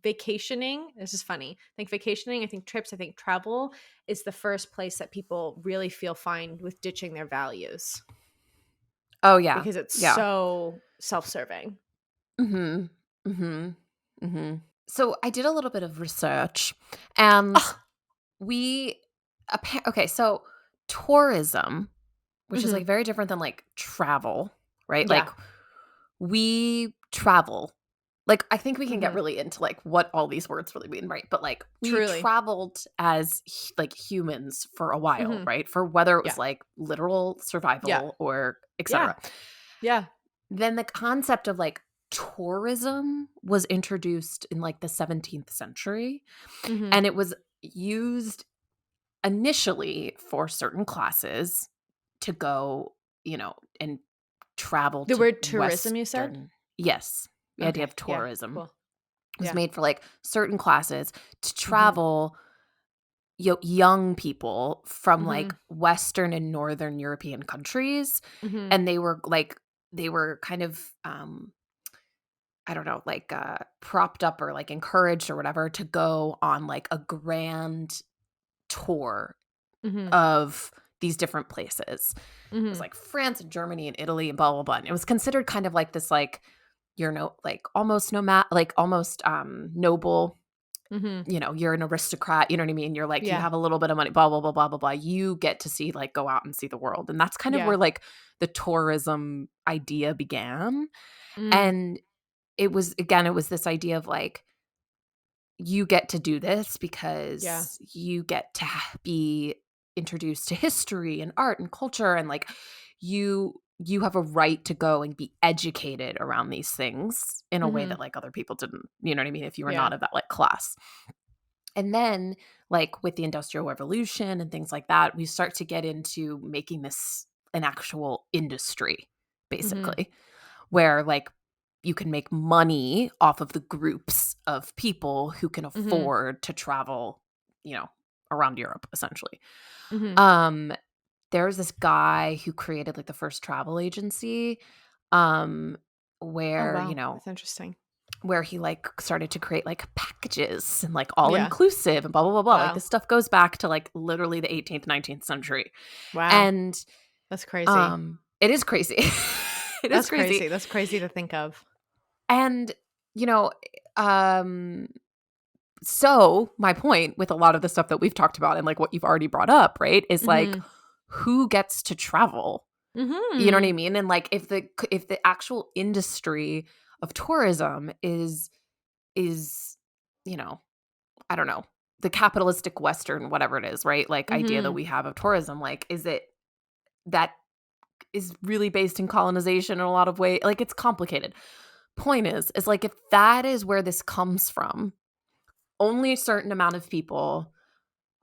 S2: vacationing, this is funny. I think trips, I think travel is the first place that people really feel fine with ditching their values.
S1: Oh yeah.
S2: Because it's so self-serving.
S1: So I did a little bit of research, and so tourism, which is like very different than like travel, right?
S2: Yeah.
S1: Like, we travel. Like, I think we can get really into like what all these words really mean, right? But like, we traveled as like humans for a while, right? For whether it was like literal survival or etc.
S2: Yeah.
S1: Then the concept of like tourism was introduced in like the 17th century, and it was used initially for certain classes to go, you know, and travel.
S2: The word tourism, you said?
S1: Yes. The idea of tourism was
S2: Yeah.
S1: made for like certain classes to travel young people from like Western and Northern European countries. And they were kind of, I don't know, like propped up or like encouraged or whatever to go on like a grand tour of these different places. It was like France and Germany and Italy and blah, blah, blah. And it was considered kind of like this, like, like almost noble, you know, you're an aristocrat, you know what I mean? You're like, you have a little bit of money, blah, blah, blah, blah, blah, blah. You get to see, like, go out and see the world. And that's kind of where like the tourism idea began. And it was this idea of like, you get to do this because you get to be introduced to history and art and culture, and like you have a right to go and be educated around these things in a way that like other people didn't, you know what I mean, if you were not of that like class. And then like with the Industrial Revolution and things like that, we start to get into making this an actual industry, basically, where like you can make money off of the groups of people who can afford to travel, you know, around Europe, essentially. There's this guy who created like the first travel agency, where, you know,
S2: that's interesting.
S1: Where he like started to create like packages and like all inclusive and blah, blah, blah, blah. Like, this stuff goes back to like literally the 18th, 19th century.
S2: Wow.
S1: And
S2: that's crazy.
S1: it is crazy. It is crazy.
S2: That's crazy to think of.
S1: And, so my point with a lot of the stuff that we've talked about and like what you've already brought up, right, is like, who gets to travel? You know what I mean? And like, if the actual industry of tourism is, I don't know, the capitalistic Western, whatever it is, right? Like idea that we have of tourism, like, is it that is really based in colonization in a lot of ways? Like, it's complicated. Point is like, if that is where this comes from, only a certain amount of people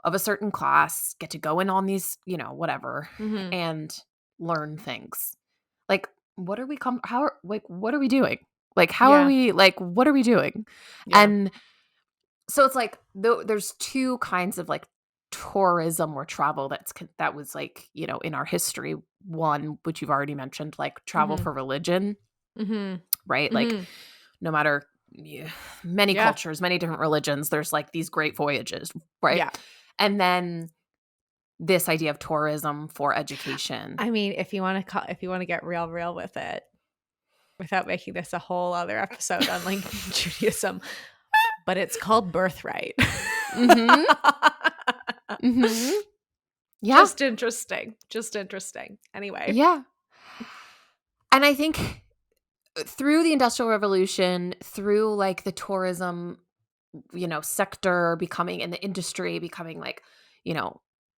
S1: of a certain class get to go in on these, whatever, and learn things. Like, what are we what are we doing? Like, how are we, like, what are we doing? Yeah. And so it's like, there's two kinds of like tourism or travel that was like, in our history. One, which you've already mentioned, like travel for religion, right? Like, no matter many cultures, many different religions, there's like these great voyages, right? Yeah. And then this idea of tourism for education.
S2: I mean, if you want to get real with it, without making this a whole other episode on like Judaism, but it's called birthright. Yeah. Just interesting. Anyway.
S1: Yeah. And I think through the Industrial Revolution, through like the tourism, sector becoming, and the industry becoming like,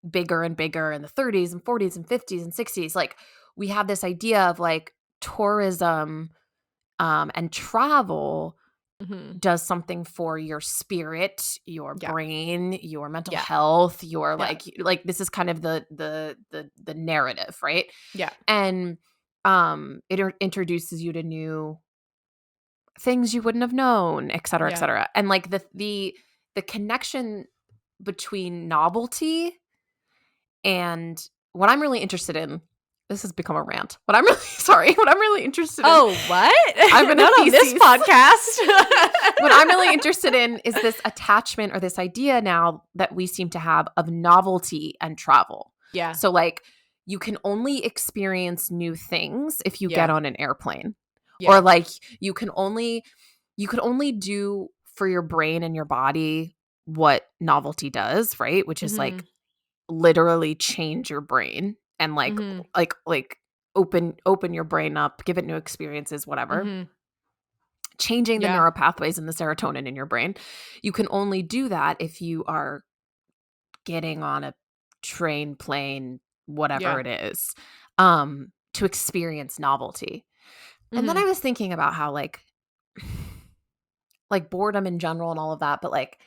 S1: bigger and bigger in the 30s and 40s and 50s and 60s, like we have this idea of like tourism and travel does something for your spirit, your brain, your mental health, your like this is kind of the narrative, right? Yeah. And it introduces you to new things you wouldn't have known, et cetera, et cetera. And like the connection between novelty and what I'm really interested in. This has become a rant, but I'm really sorry. What I'm really interested in.
S2: Oh, what?
S1: I'm going to
S2: this podcast.
S1: What I'm really interested in is this attachment or this idea now that we seem to have of novelty and travel. Yeah. So like, you can only experience new things if you get on an airplane. Yeah. Or like you could only do for your brain and your body what novelty does, right? Which is like literally change your brain and like open your brain up, give it new experiences, whatever. Changing the neural pathways and the serotonin in your brain. You can only do that if you are getting on a train, plane, whatever it is, to experience novelty. And then I was thinking about how like boredom in general and all of that, but like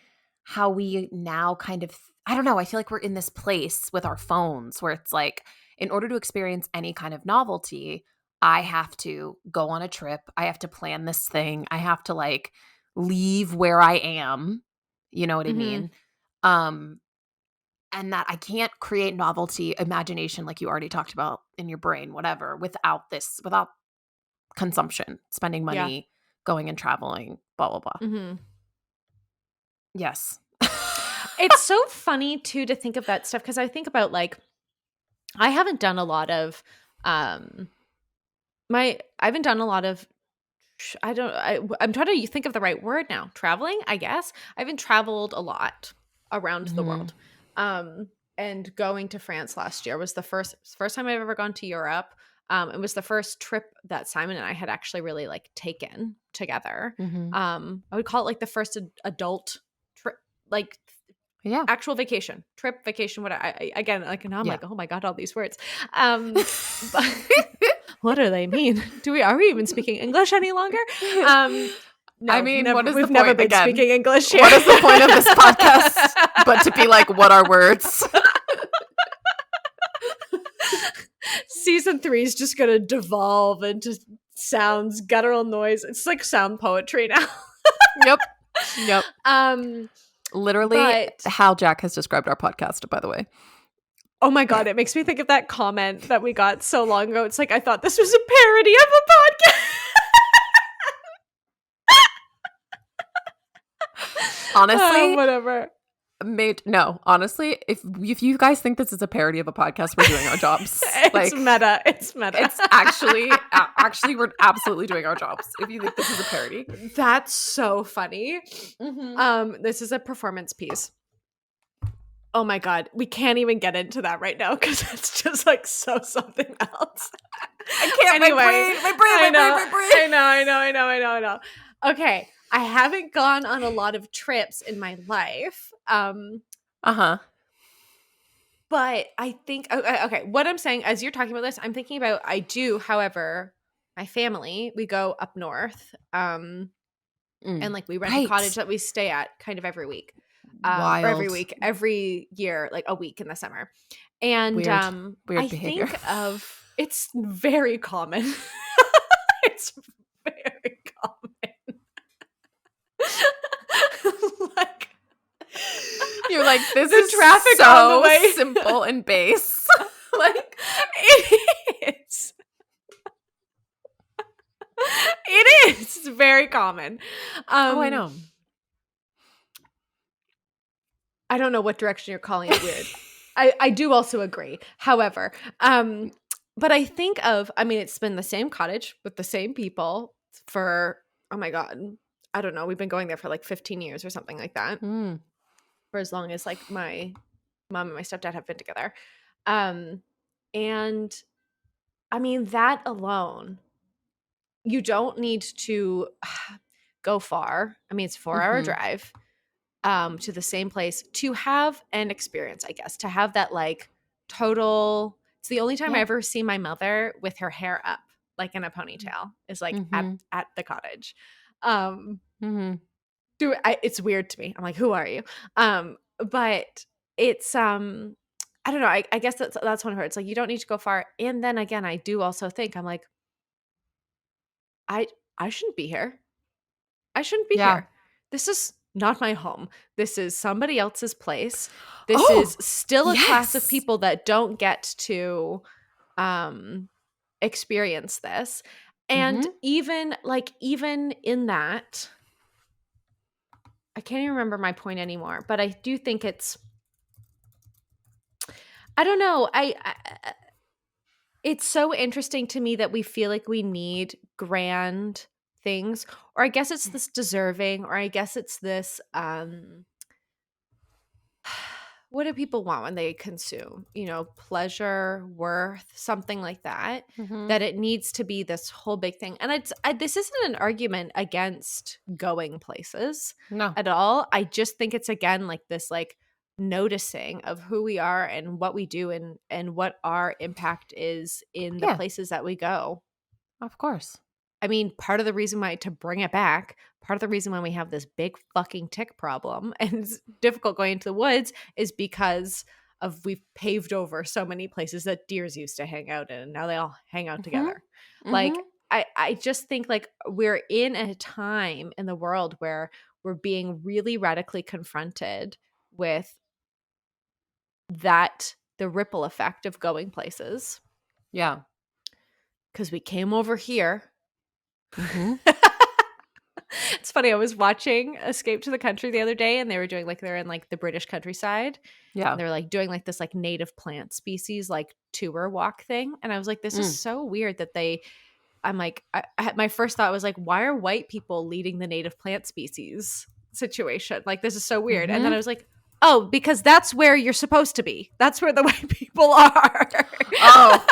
S1: how we now kind of, I don't know, I feel like we're in this place with our phones where it's like, in order to experience any kind of novelty, I have to go on a trip. I have to plan this thing. I have to like leave where I am. You know what I mean? And that I can't create novelty, imagination, like you already talked about in your brain, whatever, without consumption, spending money, going and traveling, blah, blah, blah. Yes.
S2: It's so funny too to think of that stuff, because I think about like, I haven't done a lot of I'm trying to think of the right word now. Traveling, I guess. I haven't traveled a lot around the world. And going to France last year was the first time I've ever gone to Europe. It was the first trip that Simon and I had actually really like taken together. I would call it like the first adult trip, like actual vacation, what again, like now I'm like, oh my God, all these words. But what do they mean? Are we even speaking English any longer? No,
S1: I mean,
S2: we've never been speaking English here.
S1: What is the point of this podcast but to be like, what are words?
S2: Season 3 is just gonna devolve into sounds, guttural noise. It's like sound poetry now.
S1: Yep. Literally how Jack has described our podcast, by the way.
S2: Oh my God, it makes me think of that comment that we got so long ago. It's like, I thought this was a parody of a podcast.
S1: Honestly,
S2: whatever.
S1: No, honestly, if you guys think this is a parody of a podcast, we're doing our jobs.
S2: It's meta. It's meta.
S1: It's actually we're absolutely doing our jobs. If you think this is a parody,
S2: that's so funny. This is a performance piece. Oh my God, we can't even get into that right now because it's just like so something else.
S1: I can't. Anyway, my brain.
S2: I know. Okay, I haven't gone on a lot of trips in my life. But I think okay, what I'm saying as you're talking about this, I'm thinking about however, my family, we go up north. And like we rent a cottage that we stay at kind of every week. Or every year, like a week in the summer. And
S1: weird
S2: I
S1: behavior.
S2: think of it's very common. It's very common. Like
S1: you're like, this
S2: the
S1: is
S2: traffic
S1: so
S2: on the way.
S1: simple and base. Like
S2: it is. It is. It's very common.
S1: I know.
S2: I don't know what direction you're calling it weird. I do also agree. However, but I think of, it's been the same cottage with the same people for, oh my God, I don't know. We've been going there for like 15 years or something like that. For as long as like my mom and my stepdad have been together. And that alone, you don't need to go far. It's a 4-hour drive. To the same place to have an experience, I guess, to have that like total. It's the only time I ever see my mother with her hair up, like in a ponytail, is like at the cottage. It's weird to me. I'm like, who are you? But it's I don't know. I guess that's one of her. It's like you don't need to go far. And then again, I do also think I'm like, I shouldn't be here. I shouldn't be here. This is not my home. This is somebody else's place. This is still a class of people that don't get to experience this. And even in that, I can't even remember my point anymore, but I do think it's, I don't know. It's so interesting to me that we feel like we need grand things, or I guess it's this deserving, or I guess it's this what do people want when they consume, pleasure, worth, something like that, that it needs to be this whole big thing. And this isn't an argument against going places at all. I just think it's, again, like this like noticing of who we are and what we do and what our impact is in the places that we go.
S1: Of course.
S2: Part of the reason why, to bring it back, part of the reason why we have this big fucking tick problem and it's difficult going into the woods is because we've paved over so many places that deers used to hang out in, and now they all hang out together. Like, I just think like we're in a time in the world where we're being really radically confronted with the ripple effect of going places.
S1: Yeah.
S2: Because we came over here. It's funny. I was watching Escape to the Country the other day, and they were doing like they're in like the British countryside. Yeah, and they're like doing like this like native plant species like tour walk thing, and I was like, this is so weird that they. I'm like, my first thought was like, why are white people leading the native plant species situation? Like, this is so weird. And then I was like, oh, because that's where you're supposed to be. That's where the white people are. Oh.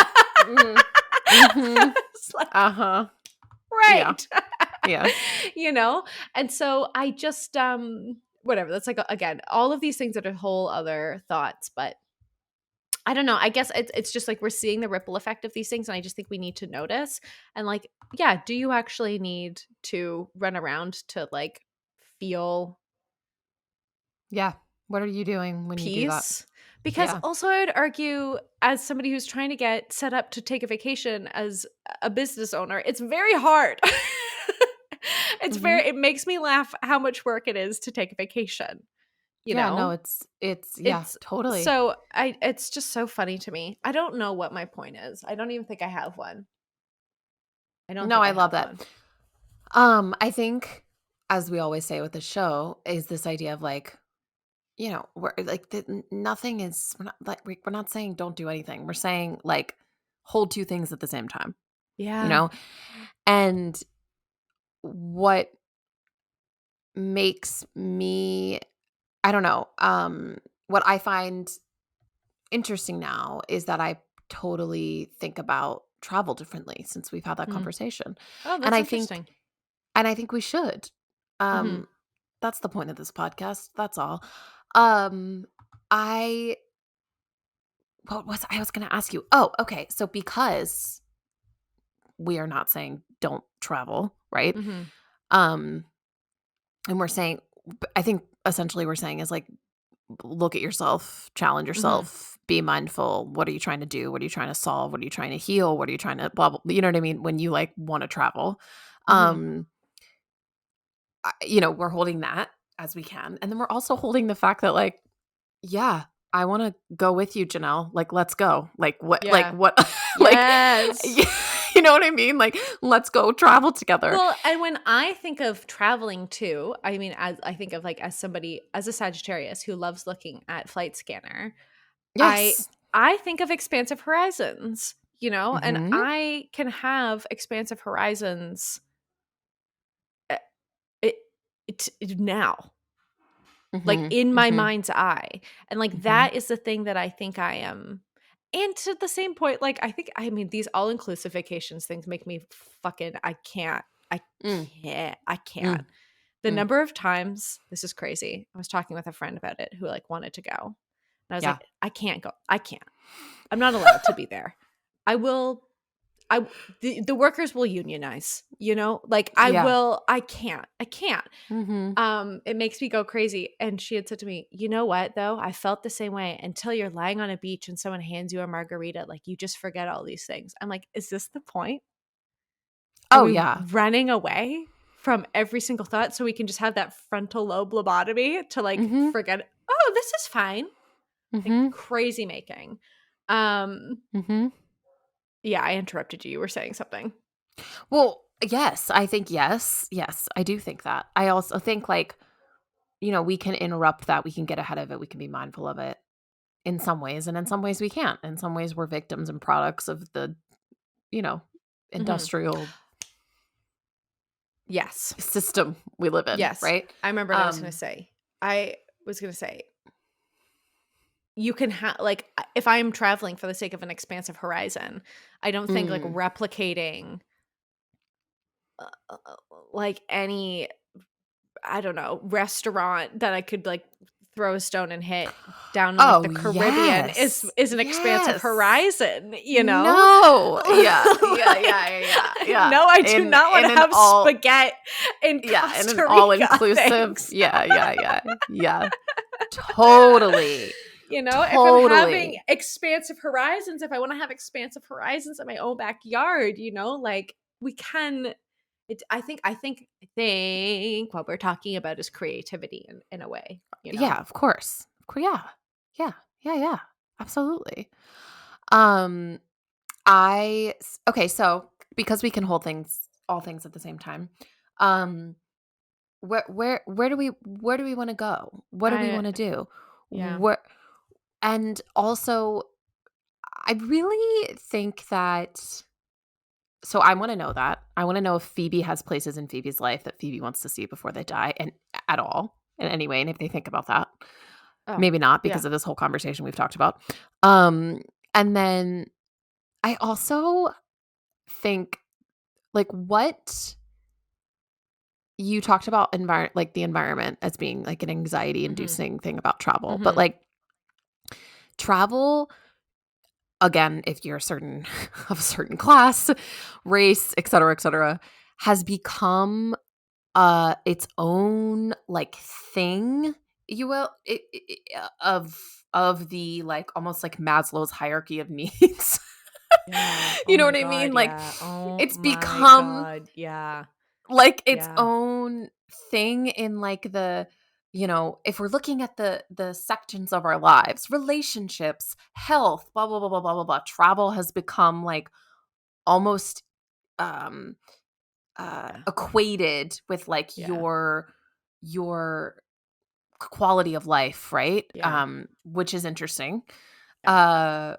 S2: Like, right.
S1: Yeah.
S2: And so I just whatever, that's like, again, all of these things are whole other thoughts, but I don't know. I guess it's just like we're seeing the ripple effect of these things, and I just think we need to notice. And like, yeah, do you actually need to run around to like feel
S1: what are you doing when you do that?
S2: Because also I would argue, as somebody who's trying to get set up to take a vacation as a business owner, it's very hard. It's it makes me laugh how much work it is to take a vacation. You know?
S1: No, it's totally.
S2: So it's just so funny to me. I don't know what my point is. I don't even think I have one.
S1: I love that. I think, as we always say with the show, is this idea of like, we're like nothing is, we're not saying don't do anything. We're saying like hold two things at the same time, you
S2: Yeah.
S1: know? And what makes me, I don't know, what I find interesting now is that I totally think about travel differently since we've had that
S2: Mm.
S1: conversation.
S2: Oh,
S1: And
S2: that's
S1: I think
S2: interesting.
S1: and I think we should.
S2: Mhm.
S1: Um that's the point of this podcast. That's all. Um I what was I was going to ask you? Oh, okay. So because we are not saying don't travel, right?
S2: Mhm.
S1: Um and we're saying, I think essentially we're saying is like look at yourself, challenge
S2: Mhm.
S1: yourself, be mindful. What are you trying to do? What are you trying to solve? What are you trying to heal? What are you trying to blah, blah, you know what I mean? When you like want to travel,
S2: Mhm.
S1: um, we're holding that as we can. And then we're also holding the fact that like, yeah, I want to go with you, Janelle. Like, let's go.
S2: Yeah.
S1: What, like,
S2: Yes.
S1: you know what I mean? Like, let's go travel together.
S2: Well, and when I think of traveling too, I mean, as I think of like as somebody as a Sagittarius who loves looking at Flight Scanner, I
S1: Yes.
S2: I think of expansive horizons, and
S1: Mm-hmm.
S2: I can have expansive horizons uh, it, now, like
S1: Mm-hmm.
S2: in my
S1: Mm-hmm.
S2: mind's eye. And like
S1: Mm-hmm.
S2: that is the thing that I think I am. And to the same point, like I mean, these all inclusive vacations things make me fucking, I
S1: Mm,
S2: I can't.
S1: mm,
S2: The
S1: mm.
S2: number of times, this is crazy. I was talking with a friend about it who like wanted to go. And I was
S1: Yeah.
S2: like, I can't go. I can't. I'm not allowed to be there. I will I the workers will unionize, Like
S1: Yeah.
S2: I can't. I can't.
S1: Mm-hmm.
S2: It makes me go crazy. And she had said to me, "You know what though? I felt the same way until you're lying on a beach and someone hands you a margarita, like you just forget all these things." I'm like, "Is this the point? Are
S1: Oh,
S2: we
S1: yeah.
S2: running away from every single thought so we can just have that frontal lobe lobotomy to like
S1: Mhm,
S2: forget, oh, this is fine." Like
S1: mhm,
S2: crazy making. Um,
S1: mhm.
S2: yeah, I interrupted you. You were saying something.
S1: Well, yes, I think yes. Yes, I do think that. I also think, like, we can interrupt that, we can get ahead of it, we can be mindful of it in some ways, and in some ways we can't. In some ways, we're victims and products of the, you know,
S2: Mhm.
S1: industrial
S2: Yes.
S1: system we live in,
S2: Yes.
S1: right?
S2: I remember what I was gonna
S1: Um
S2: say. I was gonna say, you can have like, if I am traveling for the sake of an expansive horizon, I don't think like
S1: mm.
S2: replicating uh, uh, uh, like any, I don't know, restaurant that I could like throw a stone and hit down in like the
S1: Oh,
S2: Caribbean is
S1: yes.
S2: an expansive
S1: Yes.
S2: horizon,
S1: No. Yeah, yeah, yeah,
S2: Like,
S1: yeah, yeah, yeah.
S2: no, I do
S1: In
S2: not want
S1: in
S2: to
S1: an
S2: have
S1: all
S2: spaghetti in
S1: Yeah, and an
S2: Costa Rica.
S1: all-inclusive,
S2: Thanks.
S1: yeah, yeah, yeah, yeah. Totally,
S2: If I'm having
S1: totally.
S2: expansive horizons, if I want to have expansive horizons in my own backyard, like we can. I think what we're talking about is creativity in a way.
S1: Yeah, of course. Yeah. Yeah, yeah, yeah, absolutely. Um, okay, so because we can hold all things at the same time, um, where do we wanna go? What do we
S2: I
S1: wanna do?
S2: Yeah.
S1: Where and also, I really think that so I wanna know that. I wanna know if Phoebe has places in Phoebe's life that Phoebe wants to see before they die, and at all, in any way, and if they think about that.
S2: Oh,
S1: Maybe not
S2: yeah.
S1: because of this whole conversation we've talked about. Um, and then I also think, like, what you talked about like, the environment as being, like, an
S2: Mhm.
S1: anxiety-inducing thing about travel, but,
S2: Mhm.
S1: like, travel, again, if you're a certain of a certain class, race, et cetera, has become its own like thing, you will of the like almost like Maslow's hierarchy of needs.
S2: Yeah. Oh
S1: You know
S2: my
S1: what I mean?
S2: god,
S1: Like
S2: yeah. Oh
S1: it's
S2: my
S1: become
S2: god, yeah.
S1: like its
S2: Yeah.
S1: own thing in like the if we're looking at the sections of our lives, relationships, health, blah blah blah blah blah blah blah, travel has become like almost um
S2: Yeah.
S1: equated with like
S2: Yeah.
S1: your quality of life, right?
S2: Yeah.
S1: Which is interesting.
S2: Yeah.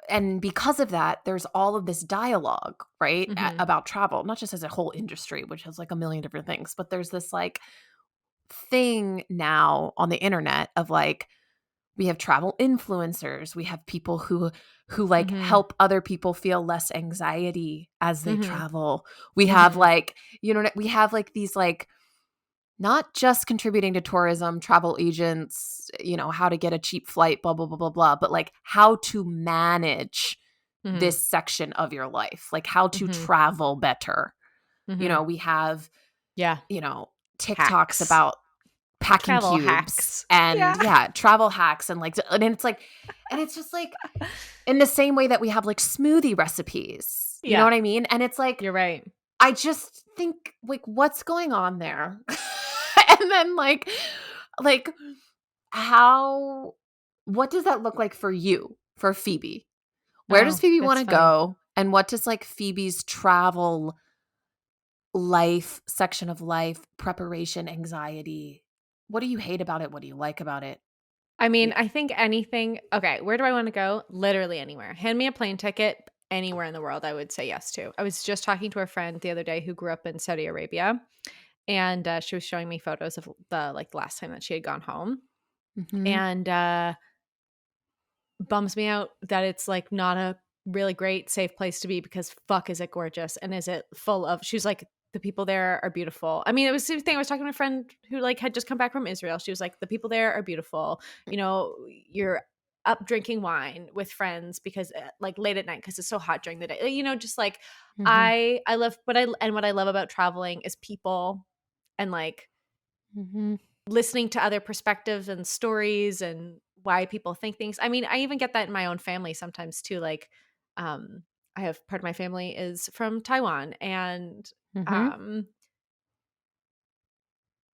S1: And because of that, there's all of this dialogue, right,
S2: Mhm.
S1: about travel, not just as a whole industry, which has like a million different things, but there's this like thing now on the internet of like, we have travel influencers, we have people who like
S2: Mhm.
S1: help other people feel less anxiety as they
S2: Mhm.
S1: travel. We have
S2: Mhm.
S1: like, we have like these like not just contributing to tourism, travel agents, how to get a cheap flight, blah, blah, blah, blah, blah, but like how to manage
S2: Mhm.
S1: this section of your life, like how to
S2: Mhm.
S1: travel better.
S2: Mhm.
S1: We have,
S2: Yeah.
S1: TikToks
S2: Hacks.
S1: about packing
S2: Travel
S1: cubes
S2: hacks.
S1: and
S2: Yeah.
S1: yeah, travel hacks and it's like, and it's just like in the same way that we have like smoothie recipes, you know
S2: Yeah.
S1: what I mean? And it's like,
S2: You're right.
S1: I just think like, what's going on there? And then like how what does that look like for you, for Phoebe? Where does
S2: Oh,
S1: Phoebe
S2: that's
S1: wanna
S2: funny.
S1: go? And what does like Phoebe's travel life, section of life, preparation, anxiety, what do you hate about it? What do you like about it?
S2: I mean,
S1: Yeah.
S2: I think anything okay, where do I wanna go? Literally anywhere. Hand me a plane ticket anywhere in the world, I would say yes to. I was just talking to a friend the other day who grew up in Saudi Arabia, and, she was showing me photos of the, like, last time that she had gone home,
S1: Mhm.
S2: and, bums me out that it's, like, not a really great, safe place to be because fuck is it gorgeous, and is it full of she was like, "The people there are beautiful." I mean, it was the same thing I was talking to a friend who, like, had just come back from Israel. She was like, "The people there are beautiful." You're up drinking wine with friends because, like, late at night because it's so hot during the day. Just, like,
S1: Mhm.
S2: I love what I love about traveling is people and, like,
S1: Mhm.
S2: listening to other perspectives and stories and why people think things. I mean, I even get that in my own family sometimes too. Like, um, I have part of my family is from Taiwan, and
S1: Mhm.
S2: um,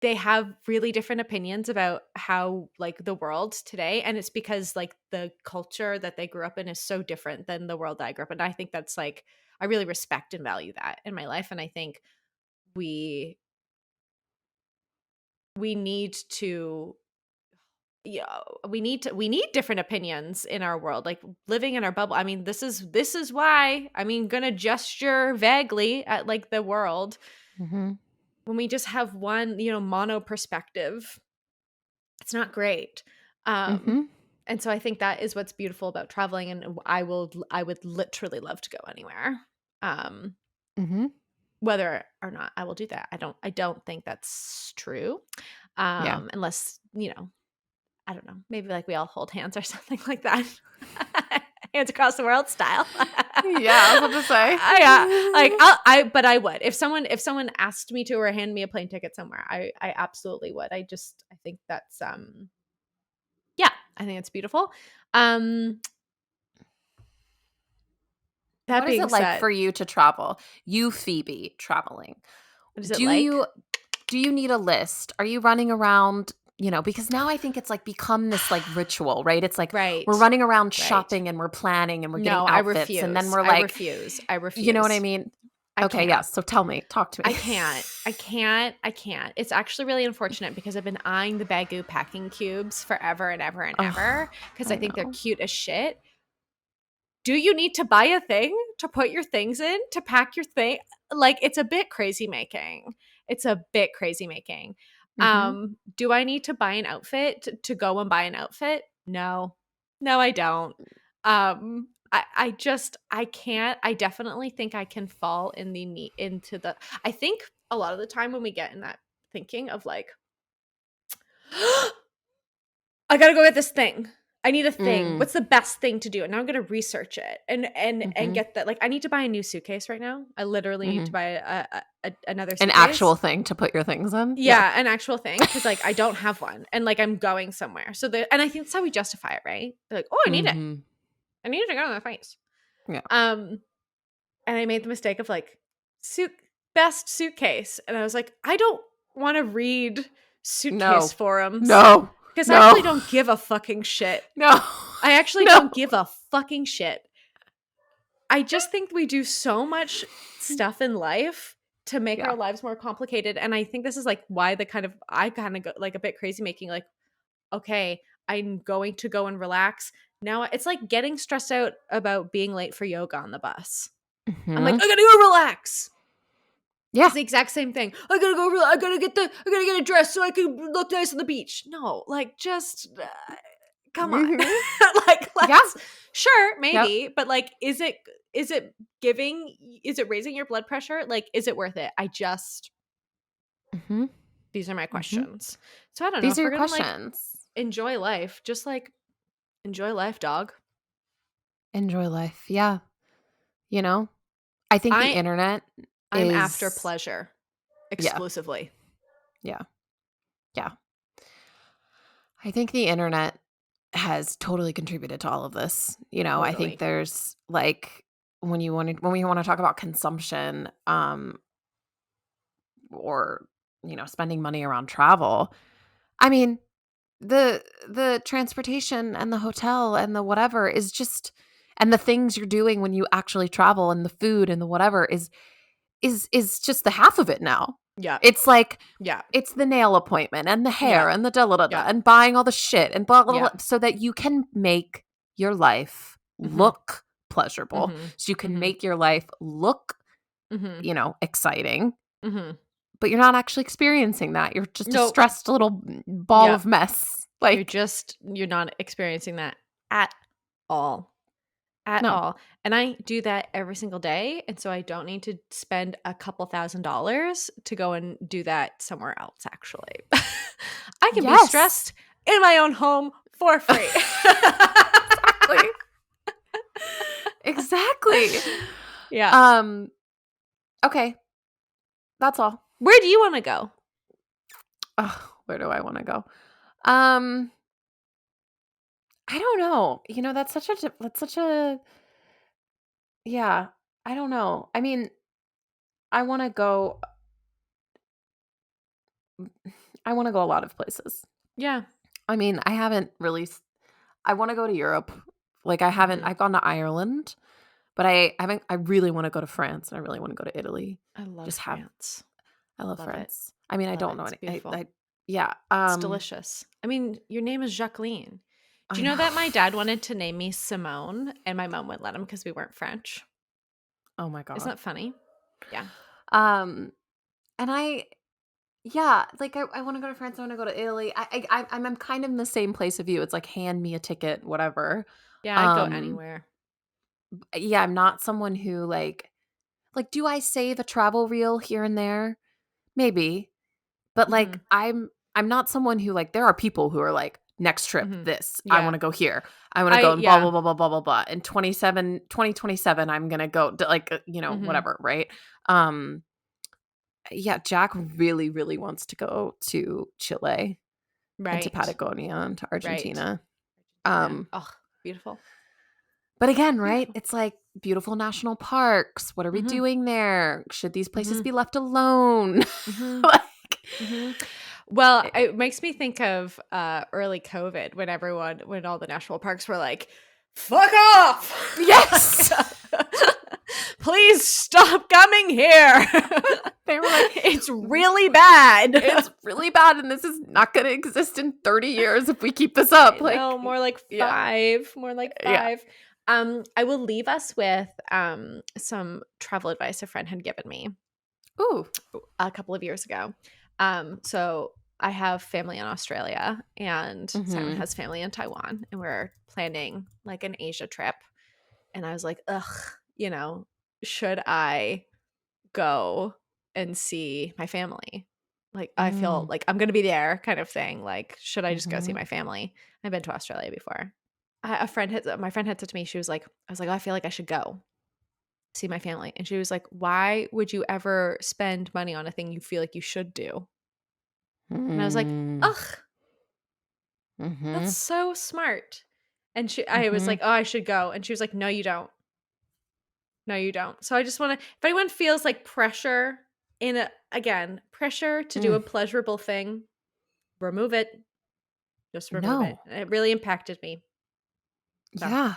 S2: they have really different opinions about how like the world today, and it's because like the culture that they grew up in is so different than the world that I grew up in. I think that's like I really respect and value that in my life, and I think we we need to yeah, we need different opinions in our world, like living in our bubble. I mean, this is why gonna gesture vaguely at like the world
S1: Mhm.
S2: when we just have one, mono perspective. It's not great. Um
S1: Mhm.
S2: and so I think that is what's beautiful about traveling, and I would literally love to go anywhere. Um
S1: Mhm.
S2: whether or not I will do that. I don't think that's true.
S1: Yeah.
S2: Unless, I don't know, maybe like we all hold hands or something like that. Hands across the world style.
S1: Yeah, I was about to say.
S2: Yeah, like but I would. If someone asked me to or hand me a plane ticket somewhere, I absolutely would. I think that's yeah, I think it's beautiful. Um that
S1: What is
S2: being
S1: it like
S2: said,
S1: for you to travel? You, Phoebe, traveling.
S2: what is it
S1: Do
S2: like?
S1: you do you need a list? Are you running around, because now I think it's like become this like ritual, right? It's like we're
S2: Right.
S1: running around
S2: Right.
S1: shopping and we're planning and we're getting
S2: No, I
S1: outfits and then
S2: refuse.
S1: we're
S2: I
S1: like,
S2: refuse. I
S1: you know what I
S2: refuse.
S1: mean?
S2: I
S1: Okay,
S2: can't.
S1: yes. So tell me, talk to
S2: I
S1: me.
S2: can't. I can't. I can't. It's actually really unfortunate because I've been eyeing the Baggu packing cubes forever and ever and ever
S1: Oh,
S2: because I
S1: I
S2: think they're
S1: know.
S2: cute as shit. Do you need to buy a thing to put your things in to pack your thing? Like it's a bit crazy making. It's a bit crazy making.
S1: Mhm.
S2: Do I need to buy an outfit to go and buy an outfit? No. No, I don't. I can't. I definitely think I can fall in the into the I think a lot of the time when we get in that thinking of like I gotta go get this thing. I need a thing.
S1: Mm.
S2: What's the best thing to do? And now I'm gonna research it and
S1: Mhm.
S2: get that. Like, I need to buy a new suitcase right now. I literally need to
S1: Mhm.
S2: buy another
S1: An
S2: suitcase.
S1: actual thing to put your things in? Yeah.
S2: Yeah, an actual thing because like I don't have one, and like I'm going somewhere. And I think that's how we justify it, right? They're like, oh, I need it.
S1: Mhm.
S2: I need it to go to the face.
S1: Yeah.
S2: Um, and I made the mistake of like suit best suitcase, and I was like, I don't want to read suitcase
S1: No.
S2: forums
S1: No.
S2: because I actually
S1: No.
S2: don't give a fucking shit.
S1: No.
S2: I actually
S1: No.
S2: don't give a fucking shit. I just think we do so much stuff in life to make
S1: Yeah.
S2: our lives more complicated. And I think this is like why I kind of go like a bit crazy making like, okay, I'm going to go and relax. Now it's like getting stressed out about being late for yoga on the bus. I'm like,
S1: Mhm.
S2: I gotta go relax.
S1: Yeah.
S2: It's the exact same thing. I gotta get a dress so I can look nice on the beach. No, like just come on.
S1: Mhm.
S2: Like
S1: Yeah.
S2: let's sure,
S1: Yep.
S2: maybe, but like is it raising your blood pressure? Like is it worth it?
S1: Mhm.
S2: These are my
S1: Mhm.
S2: questions. So I don't know
S1: These
S2: if
S1: are
S2: we're
S1: your
S2: going to like
S1: questions.
S2: enjoy life, just like enjoy life, dog.
S1: Enjoy life. Yeah. You know? I think the
S2: I
S1: internet
S2: I'm after
S1: is
S2: pleasure
S1: yeah.
S2: exclusively.
S1: Yeah. Yeah. I think the internet has totally contributed to all of this. I think
S2: Totally.
S1: there's like when we want to talk about consumption or spending money around travel. I mean, the transportation and the hotel and the whatever is just and the things you're doing when you actually travel and the food and the whatever is just the half of it now.
S2: Yeah.
S1: It's like
S2: Yeah.
S1: it's the nail appointment and the hair
S2: Yeah.
S1: and the da da da da
S2: Yeah.
S1: and buying all the shit and blah blah blah
S2: Yeah.
S1: so that you can make your life
S2: Mhm.
S1: look pleasurable.
S2: Mhm.
S1: So you can
S2: Mhm.
S1: make your life look,
S2: Mhm.
S1: exciting,
S2: Mhm.
S1: but you're not actually experiencing that. You're just a
S2: Nope.
S1: stressed little ball
S2: Yeah.
S1: of mess. Like,
S2: You're not experiencing that at all. At
S1: no.
S2: all. And I do that every single day, and so I don't need to spend a couple $1,000s to go and do that somewhere else, actually. I can be
S1: Yes.
S2: stressed in my own home for free.
S1: Exactly. Exactly.
S2: Yeah.
S1: Um, okay. That's all.
S2: Where do you wanna go?
S1: Ugh, where do I wanna go? Um, I don't know. That's such a yeah, I don't know. I mean, I wanna go I wanna go a lot of places.
S2: Yeah.
S1: I mean, I haven't really I wanna go to Europe. Like,
S2: Mhm.
S1: I've gone to Ireland, but I haven't I really wanna go to France, and I really wanna go to Italy.
S2: I love
S1: Just have
S2: France.
S1: I love
S2: Love it.
S1: France. I mean, I
S2: Love
S1: don't
S2: it.
S1: know
S2: It's
S1: any
S2: beautiful.
S1: I yeah,
S2: It's delicious. I mean, your name is Jacqueline. Do
S1: I
S2: you know
S1: know.
S2: that my dad wanted to name me Simone and my mom wouldn't let him because we weren't French?
S1: Oh my
S2: Isn't
S1: god.
S2: that funny? Yeah.
S1: Um, and yeah, like I want to go to France. I want to go to Italy. I'm kind of in the same place of you. It's like hand me a ticket, whatever.
S2: Yeah, I'd go
S1: Um,
S2: anywhere.
S1: yeah, I'm not someone who like do I save a travel reel here and there? Maybe, but like
S2: Mhm.
S1: I'm not someone who like there are people who are like next trip
S2: Mhm.
S1: this I want
S2: Yeah.
S1: to go here. I want to go and blah
S2: Yeah.
S1: blah blah blah blah blah blah. In 2027 I'm gonna go like
S2: Mhm.
S1: whatever, right? Um, yeah, Jack really, really wants to go to Chile and to
S2: Right.
S1: Patagonia and to
S2: Right.
S1: Argentina.
S2: Argentina.
S1: Um,
S2: Oh, beautiful.
S1: but again, right?
S2: Beautiful.
S1: It's like beautiful national parks. What are we
S2: Mhm.
S1: doing there? Should these places
S2: Mhm.
S1: be left alone?
S2: Mhm.
S1: Like,
S2: Mhm. Well,
S1: eh,
S2: it makes me think of early COVID when all the national parks were like, "Fuck off!"
S1: yes,
S2: Please stop coming here.
S1: they were like,
S2: It's really bad.
S1: it's really bad, and this is not going to exist in 30 years if we keep this
S2: I
S1: up.
S2: know,
S1: Like,
S2: more like
S1: yeah,
S2: 5, more like
S1: yeah.
S2: 5. I will leave us with some travel advice a friend had given me
S1: Ooh,
S2: a couple of years ago. So I have family in Australia and Simon
S1: mm-hmm.
S2: has family in Taiwan, and we're planning like an Asia trip. And I was like, ugh, should I go and see my family? Like, I feel
S1: Mm,
S2: like I'm going to be there kind of thing. Like, should I just go see
S1: mm-hmm.
S2: my family? I've been to Australia before. My friend had said to me, she was like, I was like, oh, I feel like I should go see my family. And she was like, why would you ever spend money on a thing you feel like you should do? And I was like,
S1: Mm,
S2: ugh, that's
S1: mm-hmm.
S2: so smart. And I was
S1: Mm-hmm.
S2: like, oh, I should go. And she was like, no, you don't. No, you don't. So I just want to, if anyone feels like pressure pressure to do
S1: Mm.
S2: a pleasurable thing, remove it. Just remove it.
S1: No.
S2: And it really impacted me. So
S1: Yeah.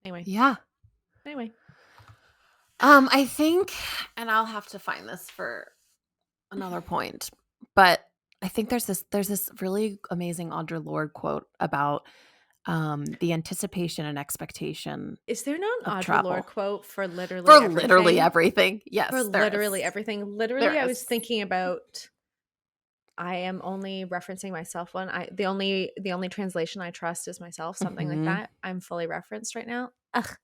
S2: anyway,
S1: Yeah.
S2: anyway.
S1: I think, and I'll have to find this for another point. But I think there's this really amazing Audre Lorde quote about the anticipation and expectation
S2: Is there not an
S1: of
S2: Audre
S1: travel.
S2: Lorde quote for literally
S1: For
S2: everything?
S1: literally everything. Yes,
S2: For
S1: there
S2: literally
S1: is.
S2: everything. Literally,
S1: There
S2: I was
S1: is.
S2: thinking about. I am only referencing myself one. The only translation I trust is myself. Something like that. I'm fully referenced right now. Ugh.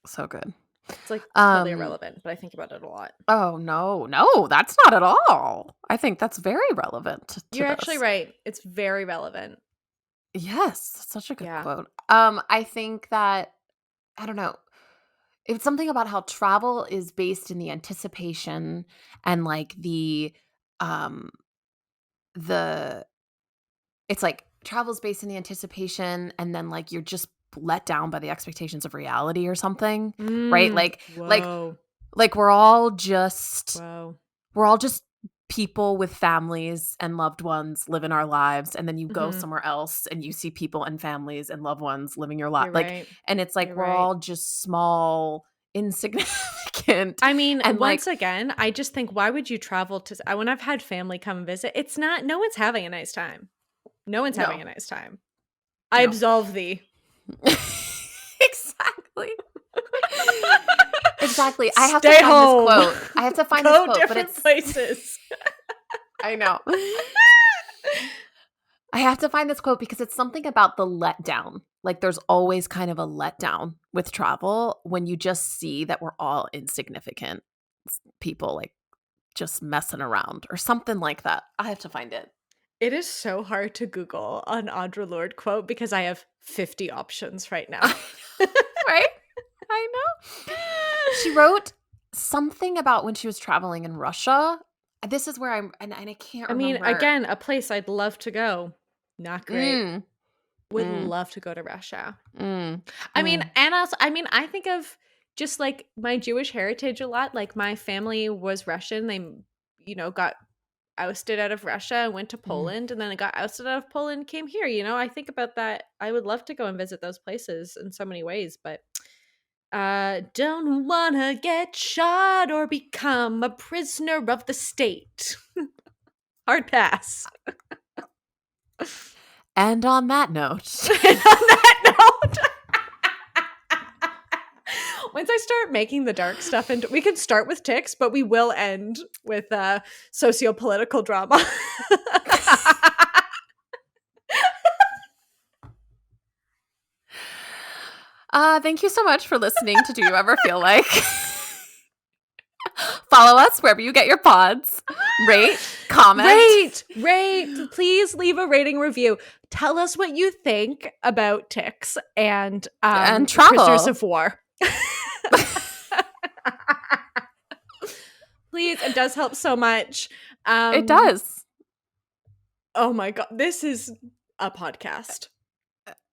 S1: So good.
S2: It's like totally irrelevant, but I think about it a lot.
S1: Oh, no, that's not at all. I think that's very relevant to
S2: You're
S1: this.
S2: actually right. It's very relevant.
S1: Yes, such a good quote. I think that, I don't know, it's something about how travel is based in the anticipation and like it's like travel's based in the anticipation and then like you're just let down by the expectations of reality or something, right? Like we're all just people with families and loved ones living our lives, and then you go somewhere else and you see people and families and loved ones living your life. And it's like we're all just small, insignificant.
S2: I mean,
S1: and
S2: once again, I just think, why would you travel to? When I've had family come visit, it's not. No one's having a nice time. No one's having a nice time. I absolve thee.
S1: Exactly. Exactly. I have to find this quote. I have to find this quote,
S2: but it's places.
S1: I know. I have to find this quote because it's something about the letdown. Like there's always kind of a letdown with travel when you just see that we're all insignificant people, like just messing around or something like that. I have to find it.
S2: It is so hard to Google an Audre Lorde quote because I have 50 options right now.
S1: Right? I know. She wrote something about when she was traveling in Russia. This is where and I can't remember.
S2: I mean, again, a place I'd love to go. Not great. Would love to go to Russia. I mean, and also, I think of just like my Jewish heritage a lot. Like my family was Russian. They, got ousted out of Russia and went to Poland, and then I got ousted out of Poland, came here. I think about that. I would love to go and visit those places in so many ways, but don't wanna get shot or become a prisoner of the state. Hard pass.
S1: And on that note.
S2: Once I start making the dark stuff, and we can start with ticks, but we will end with socio-political drama.
S1: Thank you so much for listening to Do You Ever Feel Like? Follow us wherever you get your pods. Rate, comment.
S2: Rate. Please leave a rating review. Tell us what you think about ticks and
S1: travel.
S2: Prisoners of war. Please, it does help so much.
S1: It does.
S2: Oh my God. This is a podcast.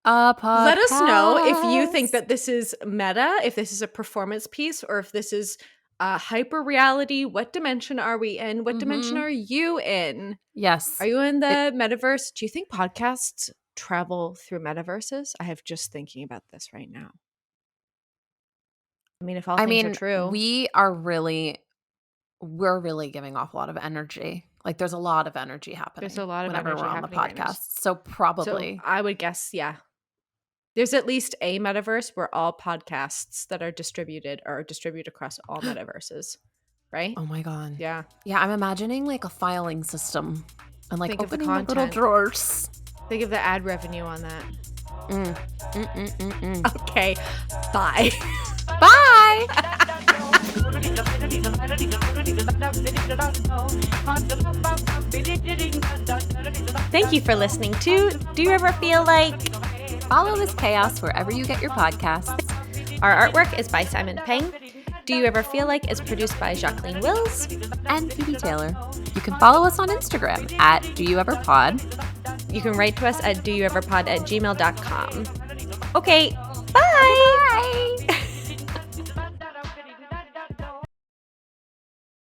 S1: Let
S2: us know if you think that this is meta, if this is a performance piece, or if this is hyper reality. What dimension are we in? What dimension are you in?
S1: Yes.
S2: Are you in the metaverse? Do you think podcasts travel through metaverses? I have just thinking about this right now. I mean, if all things are true.
S1: We're really giving off a lot of energy. Like there's a lot of energy happening.
S2: There's a lot of
S1: whenever
S2: energy
S1: we're on the
S2: happening
S1: podcast.
S2: Right now.
S1: So probably.
S2: So I would guess, yeah. There's at least a metaverse where all podcasts that are distributed across all metaverses, right?
S1: Oh my God.
S2: Yeah.
S1: Yeah, I'm imagining like a filing system and like
S2: think
S1: opening
S2: of the
S1: the little drawers.
S2: Think of the ad revenue on that. Okay. Bye.
S1: Bye.
S2: Thank you for listening to Do You Ever Feel Like?
S1: Follow this chaos wherever you get your podcasts.
S2: Our artwork is by Simon Peng. Do You Ever Feel Like is produced by Jacqueline Wills
S1: and Phoebe Taylor. You can follow us on Instagram at DoYouEverPod.
S2: You can write to us at doyoueverpod@gmail.com. Okay, bye!